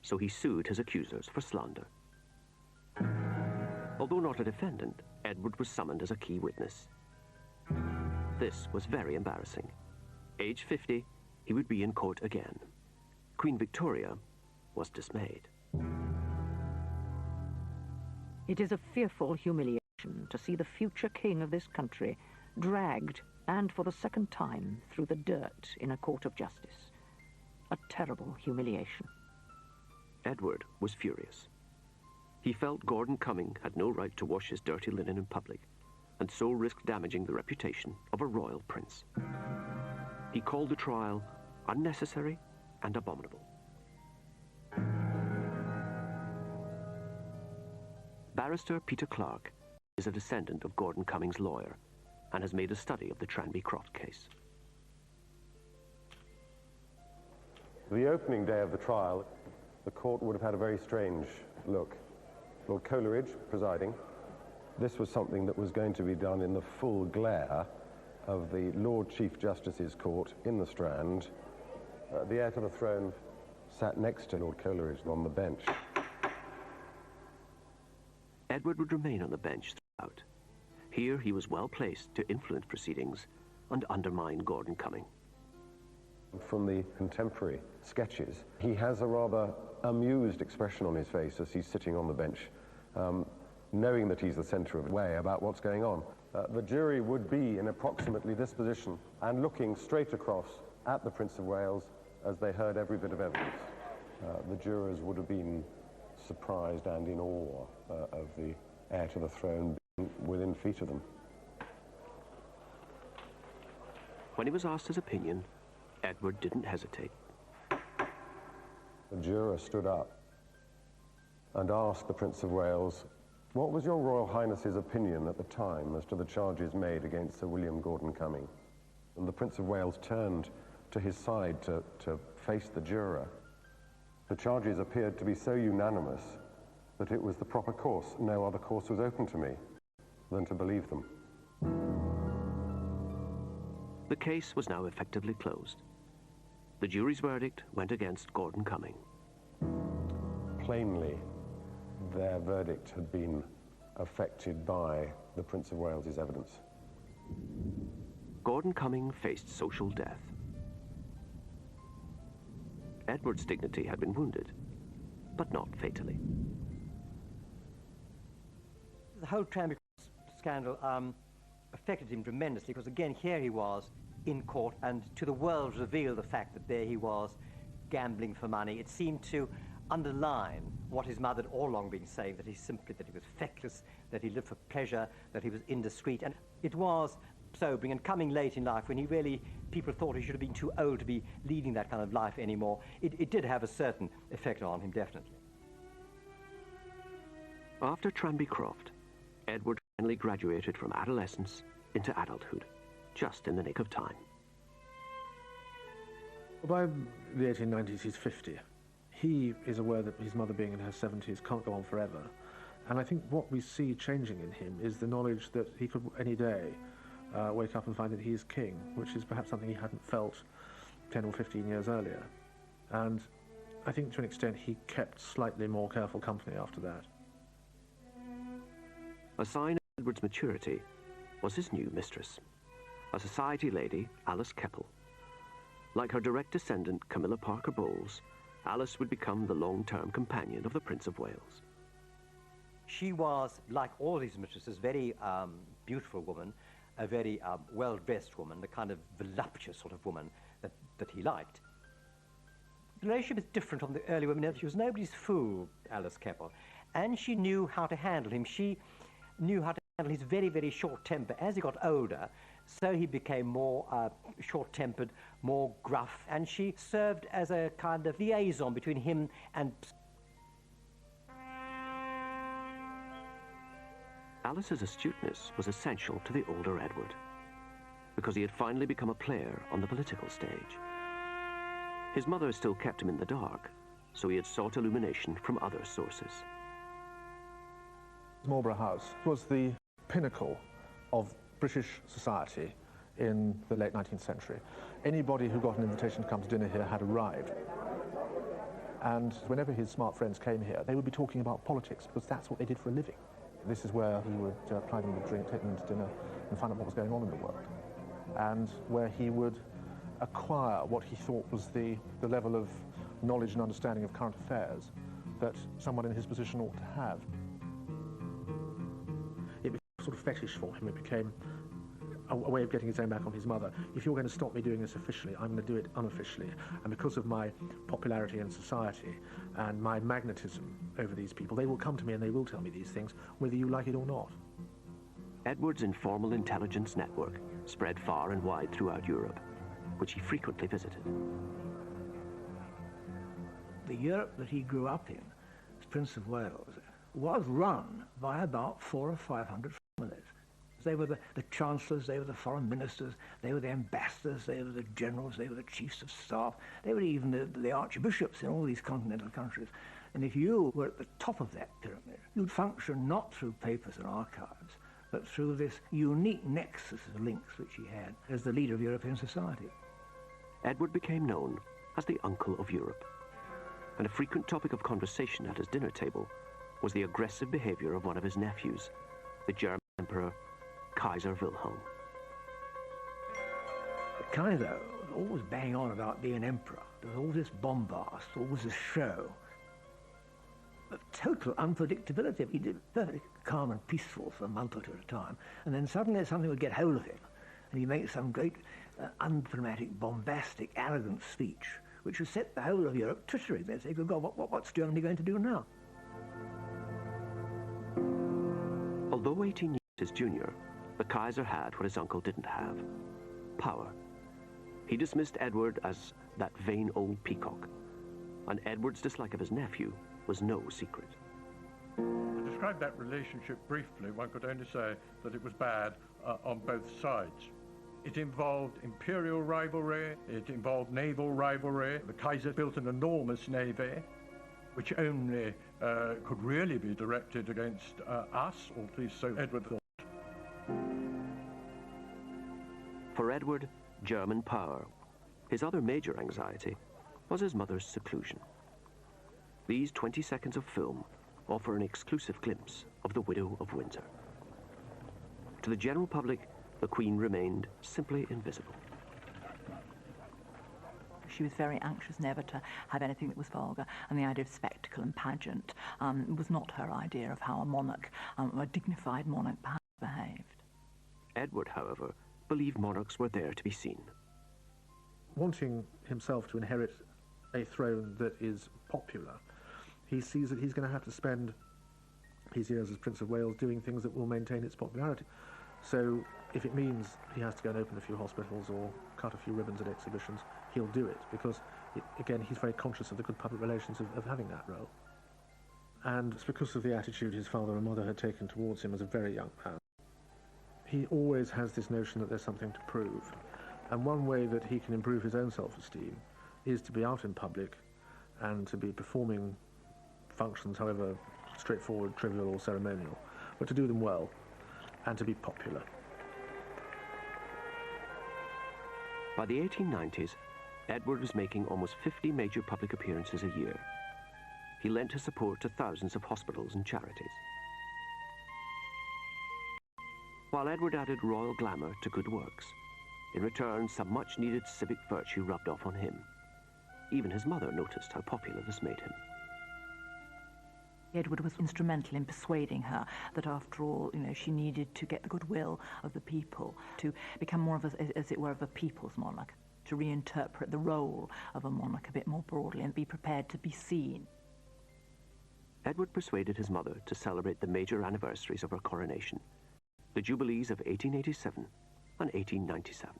so he sued his accusers for slander. Although not a defendant, Edward was summoned as a key witness. This was very embarrassing. Age 50, he would be in court again. Queen Victoria was dismayed. It is a fearful humiliation to see the future king of this country dragged, and for the second time, through the dirt in a court of justice. A terrible humiliation. Edward was furious. He felt Gordon Cumming had no right to wash his dirty linen in public, and so risked damaging the reputation of a royal prince. He called the trial unnecessary and abominable. Barrister Peter Clark is a descendant of Gordon Cumming's lawyer and has made a study of the Tranby Croft case. The opening day of the trial, the court would have had a very strange look. Lord Coleridge presiding. This was something that was going to be done in the full glare of the Lord Chief Justice's court in the Strand. The heir to the throne sat next to Lord Coleridge on the bench. Edward would remain on the bench throughout. Here he was well placed to influence proceedings and undermine Gordon Cumming. From the contemporary sketches, he has a rather amused expression on his face as he's sitting on the bench, knowing that he's the centre of the way about what's going on. The jury would be in approximately this position and looking straight across at the Prince of Wales as they heard every bit of evidence. The jurors would have been surprised and in awe of the heir to the throne being within feet of them. When he was asked his opinion, Edward didn't hesitate. The juror stood up and asked the Prince of Wales, "What was your Royal Highness's opinion at the time as to the charges made against Sir William Gordon Cumming?" And the Prince of Wales turned to his side to face the juror. The charges appeared to be so unanimous that it was the proper course. No other course was open to me than to believe them. The case was now effectively closed. The jury's verdict went against Gordon Cumming. Plainly, their verdict had been affected by the Prince of Wales's evidence. Gordon Cumming faced social death. Edward's dignity had been wounded, but not fatally. The whole Tranby scandal affected him tremendously, because again, here he was in court, and to the world revealed the fact that there he was gambling for money. It seemed to underline what his mother had all along been saying, that he was feckless, that he lived for pleasure, that he was indiscreet. And it was sobering, and coming late in life, when he really, people thought he should have been too old to be leading that kind of life anymore, it did have a certain effect on him, definitely. After Tranby Croft, Edward finally graduated from adolescence into adulthood, just in the nick of time. By the 1890s, he's 50. He is aware that his mother, being in her 70s, can't go on forever. And I think what we see changing in him is the knowledge that he could any day wake up and find that he is king, which is perhaps something he hadn't felt 10 or 15 years earlier. And I think to an extent he kept slightly more careful company after that. A sign of Edward's maturity was his new mistress, a society lady, Alice Keppel. Like her direct descendant, Camilla Parker Bowles, Alice would become the long-term companion of the Prince of Wales. She was, like all his mistresses, very beautiful woman, a very well-dressed woman, the kind of voluptuous sort of woman that he liked. The relationship is different from the early women. She was nobody's fool, Alice Keppel, and she knew how to handle him. She knew how to handle his very, very short temper. As he got older, so he became more short-tempered, more gruff, and she served as a kind of liaison between him and... Alice's astuteness was essential to the older Edward, because he had finally become a player on the political stage. His mother still kept him in the dark, so he had sought illumination from other sources. Marlborough House was the pinnacle of British society in the late 19th century. Anybody who got an invitation to come to dinner here had arrived. And whenever his smart friends came here, they would be talking about politics, because that's what they did for a living. This is where he would ply them with a drink, take them to dinner, and find out what was going on in the world. And where he would acquire what he thought was the level of knowledge and understanding of current affairs that someone in his position ought to have. It became a sort of fetish for him. It became a way of getting his own back on his mother. If you're going to stop me doing this officially, I'm going to do it unofficially. And because of my popularity in society and my magnetism over these people, they will come to me and they will tell me these things, whether you like it or not. Edward's informal intelligence network spread far and wide throughout Europe, which he frequently visited. The Europe that he grew up in, as Prince of Wales, was run by about 400 or 500 families. They were the chancellors, they were the foreign ministers, they were the ambassadors, they were the generals, they were the chiefs of staff, they were even the archbishops in all these continental countries. And if you were at the top of that pyramid, you'd function not through papers and archives, but through this unique nexus of links which he had as the leader of European society. Edward became known as the Uncle of Europe, and a frequent topic of conversation at his dinner table was the aggressive behavior of one of his nephews, the German Emperor Kaiser Wilhelm. The Kaiser was always banging on about being an emperor. There was all this bombast, always this show. But total unpredictability. He did perfectly calm and peaceful for a month or two at a time, and then suddenly something would get hold of him, and he'd make some great undramatic, bombastic, arrogant speech, which would set the whole of Europe twittering. They'd say, good God, what's Germany going to do now? Although 18 years his junior, the Kaiser had what his uncle didn't have: power. He dismissed Edward as that vain old peacock, and Edward's dislike of his nephew was no secret. To describe that relationship briefly, one could only say that it was bad on both sides. It involved imperial rivalry, it involved naval rivalry. The Kaiser built an enormous navy, which only could really be directed against us, or at least so Edward thought. For Edward, German power. His other major anxiety was his mother's seclusion. These 20 seconds of film offer an exclusive glimpse of the Widow of Windsor. To the general public, the Queen remained simply invisible. She was very anxious never to have anything that was vulgar, and the idea of spectacle and pageant was not her idea of how a monarch, a dignified monarch, behave. Edward, however, believed monarchs were there to be seen. Wanting himself to inherit a throne that is popular, he sees that he's going to have to spend his years as Prince of Wales doing things that will maintain its popularity. So if it means he has to go and open a few hospitals or cut a few ribbons at exhibitions, he'll do it, because, again, he's very conscious of the good public relations of having that role. And it's because of the attitude his father and mother had taken towards him as a very young man. He always has this notion that there's something to prove. And one way that he can improve his own self-esteem is to be out in public and to be performing functions, however straightforward, trivial or ceremonial, but to do them well and to be popular. By the 1890s, Edward was making almost 50 major public appearances a year. He lent his support to thousands of hospitals and charities. While Edward added royal glamour to good works, in return some much-needed civic virtue rubbed off on him. Even his mother noticed how popular this made him. Edward was instrumental in persuading her that, after all, she needed to get the goodwill of the people, to become more of a, as it were, of a people's monarch, to reinterpret the role of a monarch a bit more broadly and be prepared to be seen. Edward persuaded his mother to celebrate the major anniversaries of her coronation, the Jubilees of 1887 and 1897.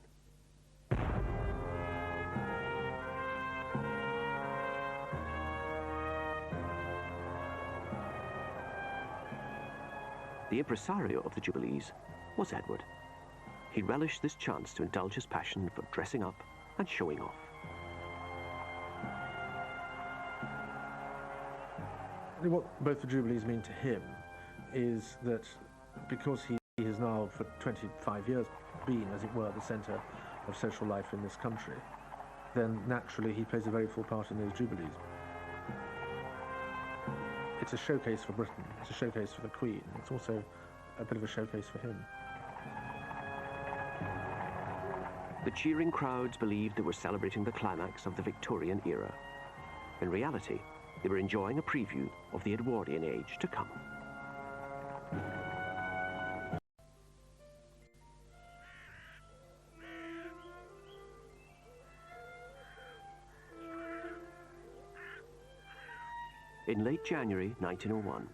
The impresario of the Jubilees was Edward. He relished this chance to indulge his passion for dressing up and showing off. What both the Jubilees mean to him is that because he has now for 25 years been, as it were, the centre of social life in this country, then naturally he plays a very full part in those Jubilees. It's a showcase for Britain, it's a showcase for the Queen, it's also a bit of a showcase for him. The cheering crowds believed they were celebrating the climax of the Victorian era. In reality, they were enjoying a preview of the Edwardian age to come. In late January 1901,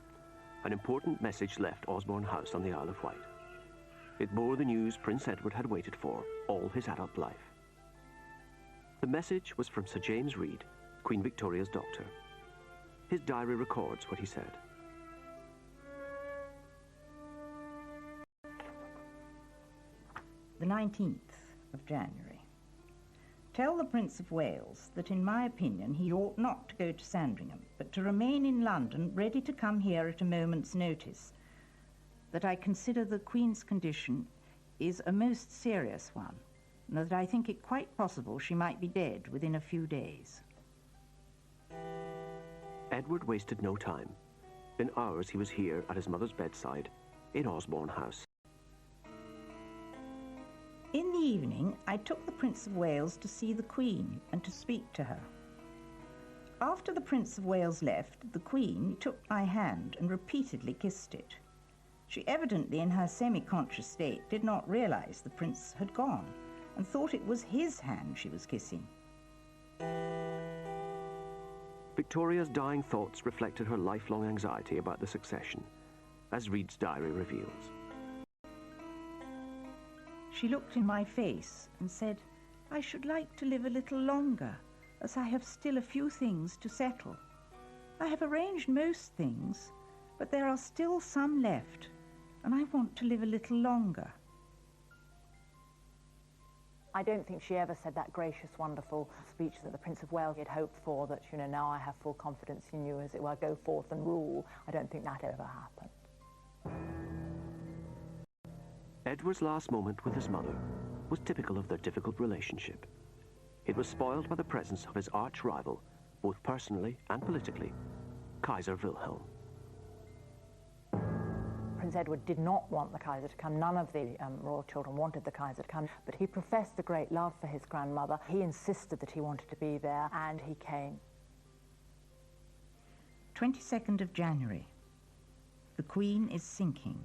an important message left Osborne House on the Isle of Wight. It bore the news Prince Edward had waited for all his adult life. The message was from Sir James Reed, Queen Victoria's doctor. His diary records what he said. The 19th of January. Tell the Prince of Wales that in my opinion he ought not to go to Sandringham, but to remain in London ready to come here at a moment's notice. That I consider the Queen's condition is a most serious one, and that I think it quite possible she might be dead within a few days. Edward wasted no time. In hours he was here at his mother's bedside in Osborne House. In the evening, I took the Prince of Wales to see the Queen and to speak to her. After the Prince of Wales left, the Queen took my hand and repeatedly kissed it. She evidently, in her semi-conscious state, did not realize the Prince had gone and thought it was his hand she was kissing. Victoria's dying thoughts reflected her lifelong anxiety about the succession, as Reed's diary reveals. She looked in my face and said, I should like to live a little longer, as I have still a few things to settle. I have arranged most things, but there are still some left, and I want to live a little longer. I don't think she ever said that gracious, wonderful speech that the Prince of Wales had hoped for, that, now I have full confidence in you, as it were, go forth and rule. I don't think that ever happened. Edward's last moment with his mother was typical of their difficult relationship. It was spoiled by the presence of his arch-rival, both personally and politically, Kaiser Wilhelm. Prince Edward did not want the Kaiser to come. None of the royal children wanted the Kaiser to come, but he professed a great love for his grandmother. He insisted that he wanted to be there, and he came. 22nd of January. The Queen is sinking.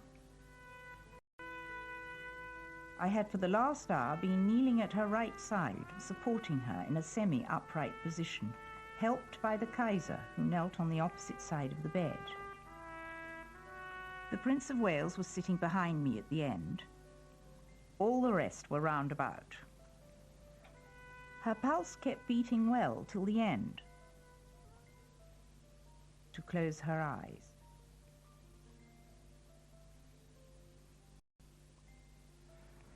I had for the last hour been kneeling at her right side, supporting her in a semi-upright position, helped by the Kaiser, who knelt on the opposite side of the bed. The Prince of Wales was sitting behind me at the end. All the rest were round about. Her pulse kept beating well till the end, to close her eyes.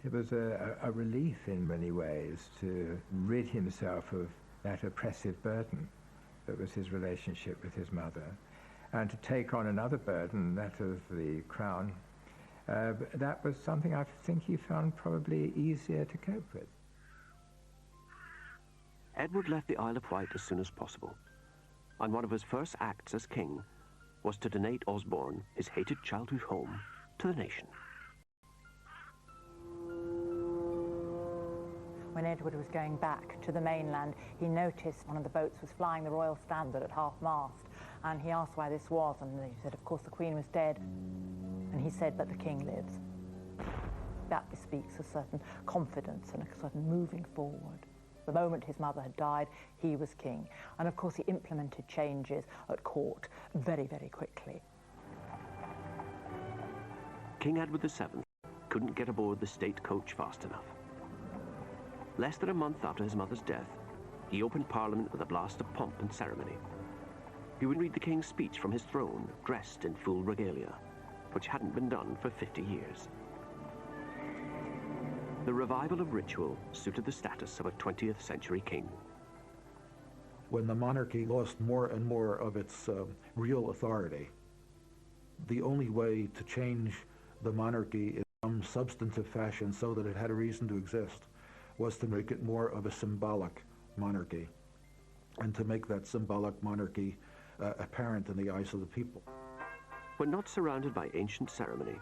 It was a relief in many ways to rid himself of that oppressive burden that was his relationship with his mother, and to take on another burden, that of the crown. That was something I think he found probably easier to cope with. Edward left the Isle of Wight as soon as possible, and one of his first acts as king was to donate Osborne, his hated childhood home, to the nation. When Edward was going back to the mainland, he noticed one of the boats was flying the royal standard at half-mast, and he asked why this was, and they said, of course, the Queen was dead. And he said, but the King lives. That bespeaks a certain confidence and a certain moving forward. The moment his mother had died, he was king. And of course, he implemented changes at court very, very quickly. King Edward VII couldn't get aboard the state coach fast enough. Less than a month after his mother's death, he opened Parliament with a blast of pomp and ceremony. He would read the King's speech from his throne, dressed in full regalia, which hadn't been done for 50 years. The revival of ritual suited the status of a 20th century king. When the monarchy lost more and more of its real authority, the only way to change the monarchy in some substantive fashion so that it had a reason to exist was to make it more of a symbolic monarchy, and to make that symbolic monarchy apparent in the eyes of the people. When not surrounded by ancient ceremony,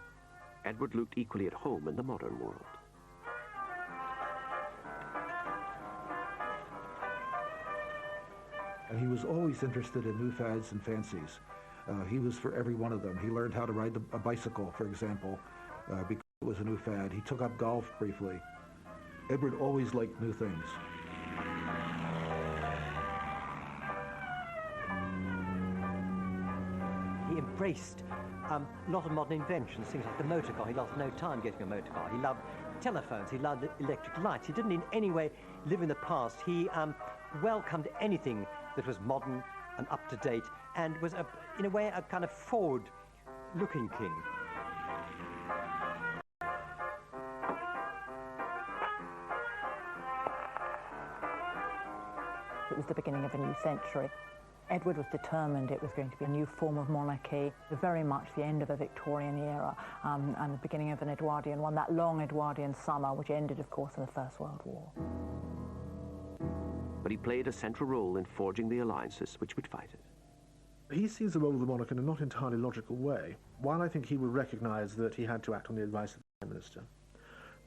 Edward looked equally at home in the modern world. And he was always interested in new fads and fancies. He was for every one of them. He learned how to ride a bicycle, for example, because it was a new fad. He took up golf briefly. Edward always liked new things. He embraced a lot of modern inventions, things like the motor car. He lost no time getting a motor car. He loved telephones. He loved electric lights. He didn't in any way live in the past. He welcomed anything that was modern and up to date, and was, in a way, a kind of forward-looking king. It was the beginning of a new century. Edward was determined it was going to be a new form of monarchy, very much the end of a Victorian era and the beginning of an Edwardian one, that long Edwardian summer, which ended, of course, in the First World War. But he played a central role in forging the alliances which would fight it. He sees the role of the monarch in a not entirely logical way. While I think he will recognise that he had to act on the advice of the Prime Minister,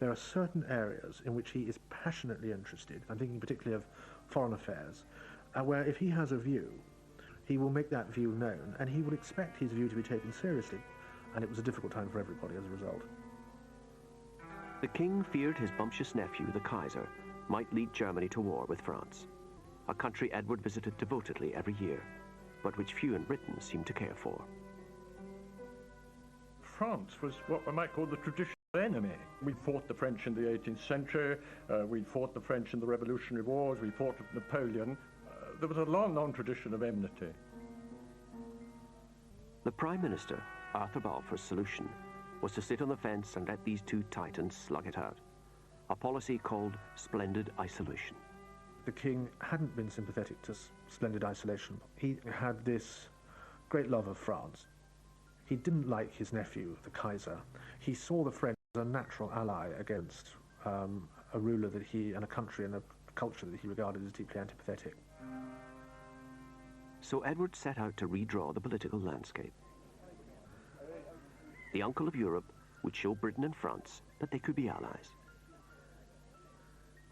there are certain areas in which he is passionately interested. I'm thinking particularly of foreign affairs, where if he has a view, he will make that view known, and he will expect his view to be taken seriously. And it was a difficult time for everybody as a result. The king feared his bumptious nephew, the Kaiser, might lead Germany to war with France, a country Edward visited devotedly every year, but which few in Britain seemed to care for. France was what we might call the traditional enemy. We fought the French in the 18th century, we fought the French in the Revolutionary Wars, we fought with Napoleon. There was a long, long tradition of enmity. The Prime Minister, Arthur Balfour's solution was to sit on the fence and let these two titans slug it out, a policy called splendid isolation. The king hadn't been sympathetic to splendid isolation. He had this great love of France. He didn't like his nephew, the Kaiser. He saw the French as a natural ally against a ruler that he, and a country and a culture that he regarded as deeply antipathetic. So Edward set out to redraw the political landscape. The uncle of Europe would show Britain and France that they could be allies.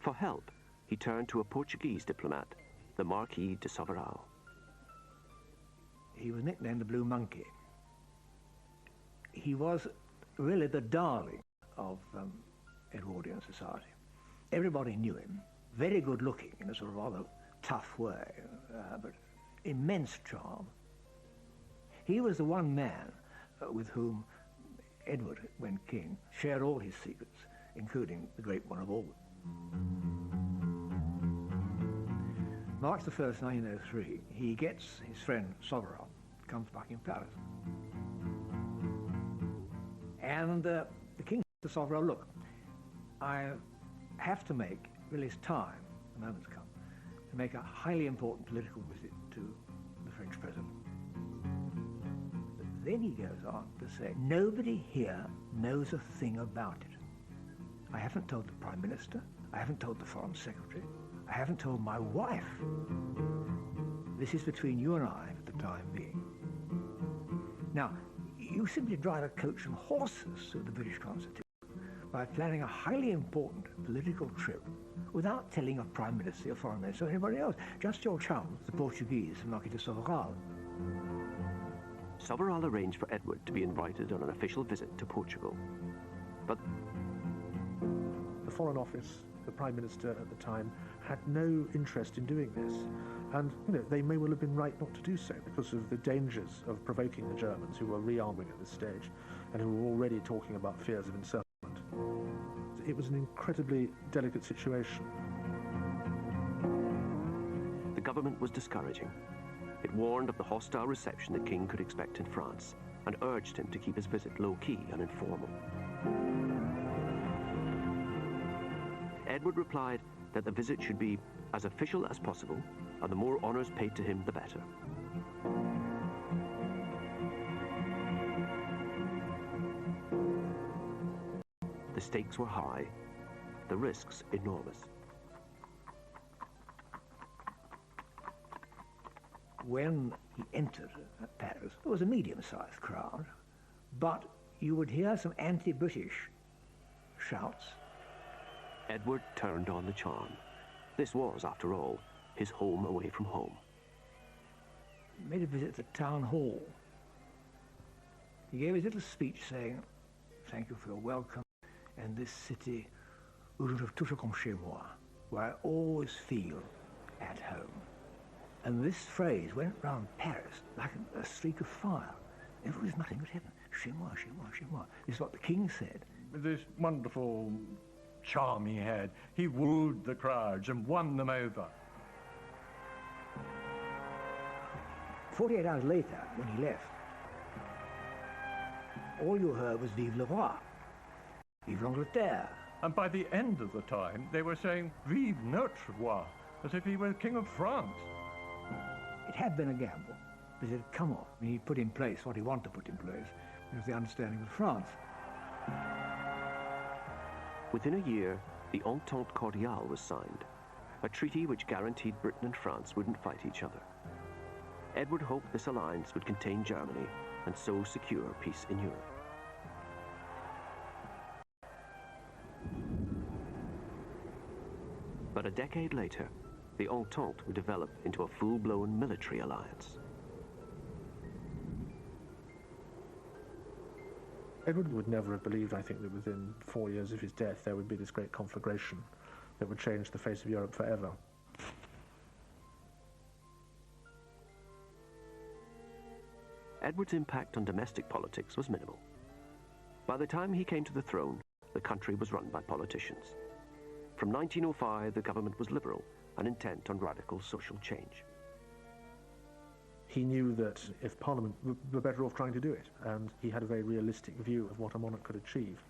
For help, he turned to a Portuguese diplomat, the Marquis de Sovaral. He was nicknamed the Blue Monkey. He was really the darling of Edwardian society. Everybody knew him, very good looking in a sort of rather tough way, but immense charm. He was the one man with whom Edward, when king, shared all his secrets, including the great one of all. March the 1st, 1903, he gets his friend Soveral, comes to Buckingham Palace. And the king said to Soveral, look, I have to make, release time, the moment's come, to make a highly important political visit to the French president. But then he goes on to say, nobody here knows a thing about it. I haven't told the Prime Minister, I haven't told the Foreign Secretary, I haven't told my wife. This is between you and I for the time being. Now, you simply drive a coach and horses through the British Constitution by planning a highly important political trip without telling a Prime Minister, or Foreign Minister, or anybody else. Just your chums, the Portuguese, and Marquis de Soveral. Soveral arranged for Edward to be invited on an official visit to Portugal. But the Foreign Office, the Prime Minister at the time, had no interest in doing this. And, they may well have been right not to do so because of the dangers of provoking the Germans, who were rearming at this stage and who were already talking about fears of encirclement. It was an incredibly delicate situation. the government was discouraging. It warned of the hostile reception the king could expect in France and urged him to keep his visit low-key and informal. Edward replied that the visit should be as official as possible, and the more honours paid to him, the better. The stakes were high, the risks enormous. When he entered Paris, there was a medium-sized crowd, but you would hear some anti-British shouts. Edward turned on the charm. This was, after all, his home away from home. He made a visit to the town hall. He gave his little speech saying, "Thank you for your welcome, and this city, où je trouve toujours comme chez moi, where I always feel at home." And this phrase went round Paris like a streak of fire. Everybody's muttering, "What happened? Chez moi, chez moi, chez moi." This is what the king said. With this wonderful charm he had, he wooed the crowds and won them over. 48 hours later, when he left, all you heard was "Vive le roi," "Vive l'Angleterre." And by the end of the time, they were saying, "Vive notre roi," as if he were King of France. It had been a gamble, but it had come off. He put in place what he wanted to put in place. It was the understanding with France. Within a year, the Entente Cordiale was signed, a treaty which guaranteed Britain and France wouldn't fight each other. Edward hoped this alliance would contain Germany and so secure peace in Europe. But a decade later, the Entente would develop into a full-blown military alliance. Edward would never have believed, I think, that within 4 years of his death there would be this great conflagration that would change the face of Europe forever. Edward's impact on domestic politics was minimal. By the time he came to the throne, the country was run by politicians. From 1905, the government was liberal and intent on radical social change. He knew that if Parliament were better off trying to do it, and he had a very realistic view of what a monarch could achieve.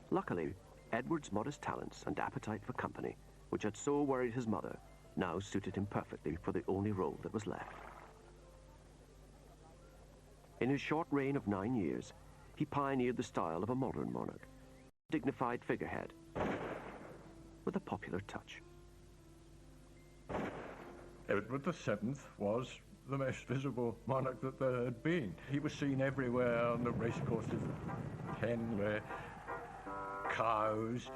Luckily, Edward's modest talents and appetite for company, which had so worried his mother, now suited him perfectly for the only role that was left. In his short reign of 9 years, he pioneered the style of a modern monarch, a dignified figurehead, with a popular touch. Edward VII was the most visible monarch that there had been. He was seen everywhere on the racecourses, Henley, Cowes.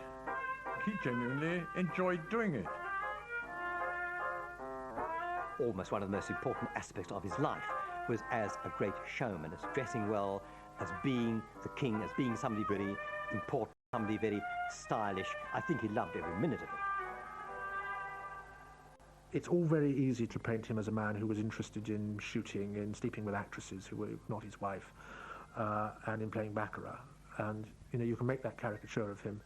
He genuinely enjoyed doing it. Almost one of the most important aspects of his life was as a great showman, as dressing well, as being the king, as being somebody really important, somebody very stylish. I think he loved every minute of it. It's all very easy to paint him as a man who was interested in shooting, in sleeping with actresses who were not his wife, and in playing baccarat. And, you know, you can make that caricature of him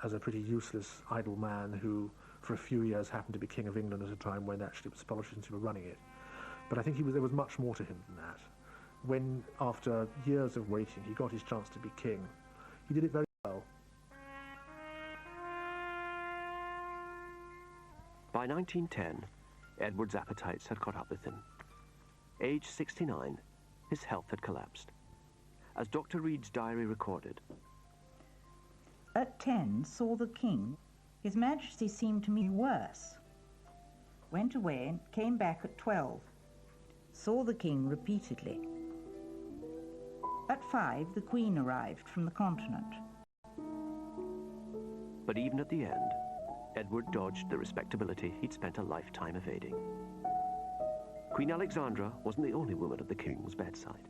as a pretty useless, idle man who, for a few years, happened to be King of England at a time when actually it was politicians who were running it. But I think there was much more to him than that. When, after years of waiting, he got his chance to be king, he did it very well. By 1910, Edward's appetites had caught up with him. Aged 69, his health had collapsed. As Dr. Reed's diary recorded, At 10, saw the king. His Majesty seemed to me worse. Went away and came back at 12. Saw the king repeatedly. At 5, the Queen arrived from the continent. but even at the end, Edward dodged the respectability he'd spent a lifetime evading. Queen Alexandra wasn't the only woman at the king's bedside.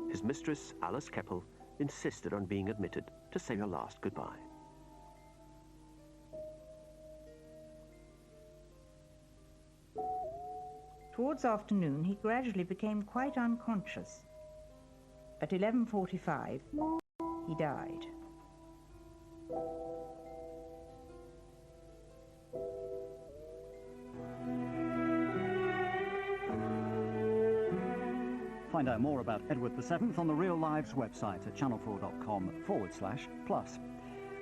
His mistress, Alice Keppel, insisted on being admitted to say her last goodbye. Towards afternoon, he gradually became quite unconscious. At 11:45, he died. Find out more about Edward VII on the Real Lives website at channel4.com/plus.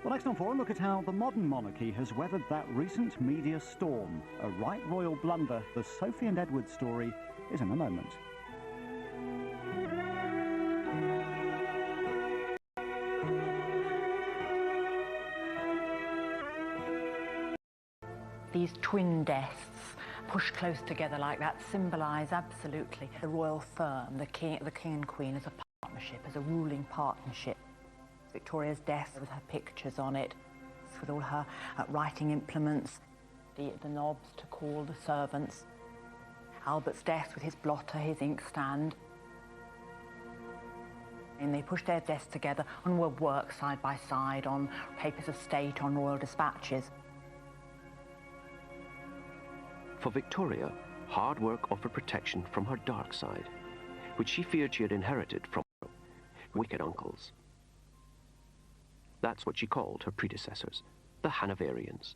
Well, next on 4, look at how the modern monarchy has weathered that recent media storm. A right royal blunder, the Sophie and Edward story, is in a moment. These twin deaths pushed close together like that symbolise absolutely the royal firm, the king and queen as a partnership, as a ruling partnership. Victoria's death with her pictures on it, with all her writing implements, the knobs to call the servants. Albert's death with his blotter, his inkstand. And they pushed their desks together and would work side by side on papers of state, on royal dispatches. For Victoria, hard work offered protection from her dark side, which she feared she had inherited from her wicked uncles. That's what she called her predecessors, the Hanoverians.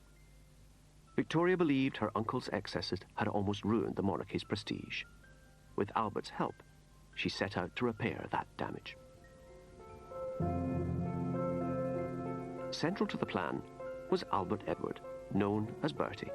Victoria believed her uncle's excesses had almost ruined the monarchy's prestige. With Albert's help, she set out to repair that damage. Central to the plan was Albert Edward, known as Bertie.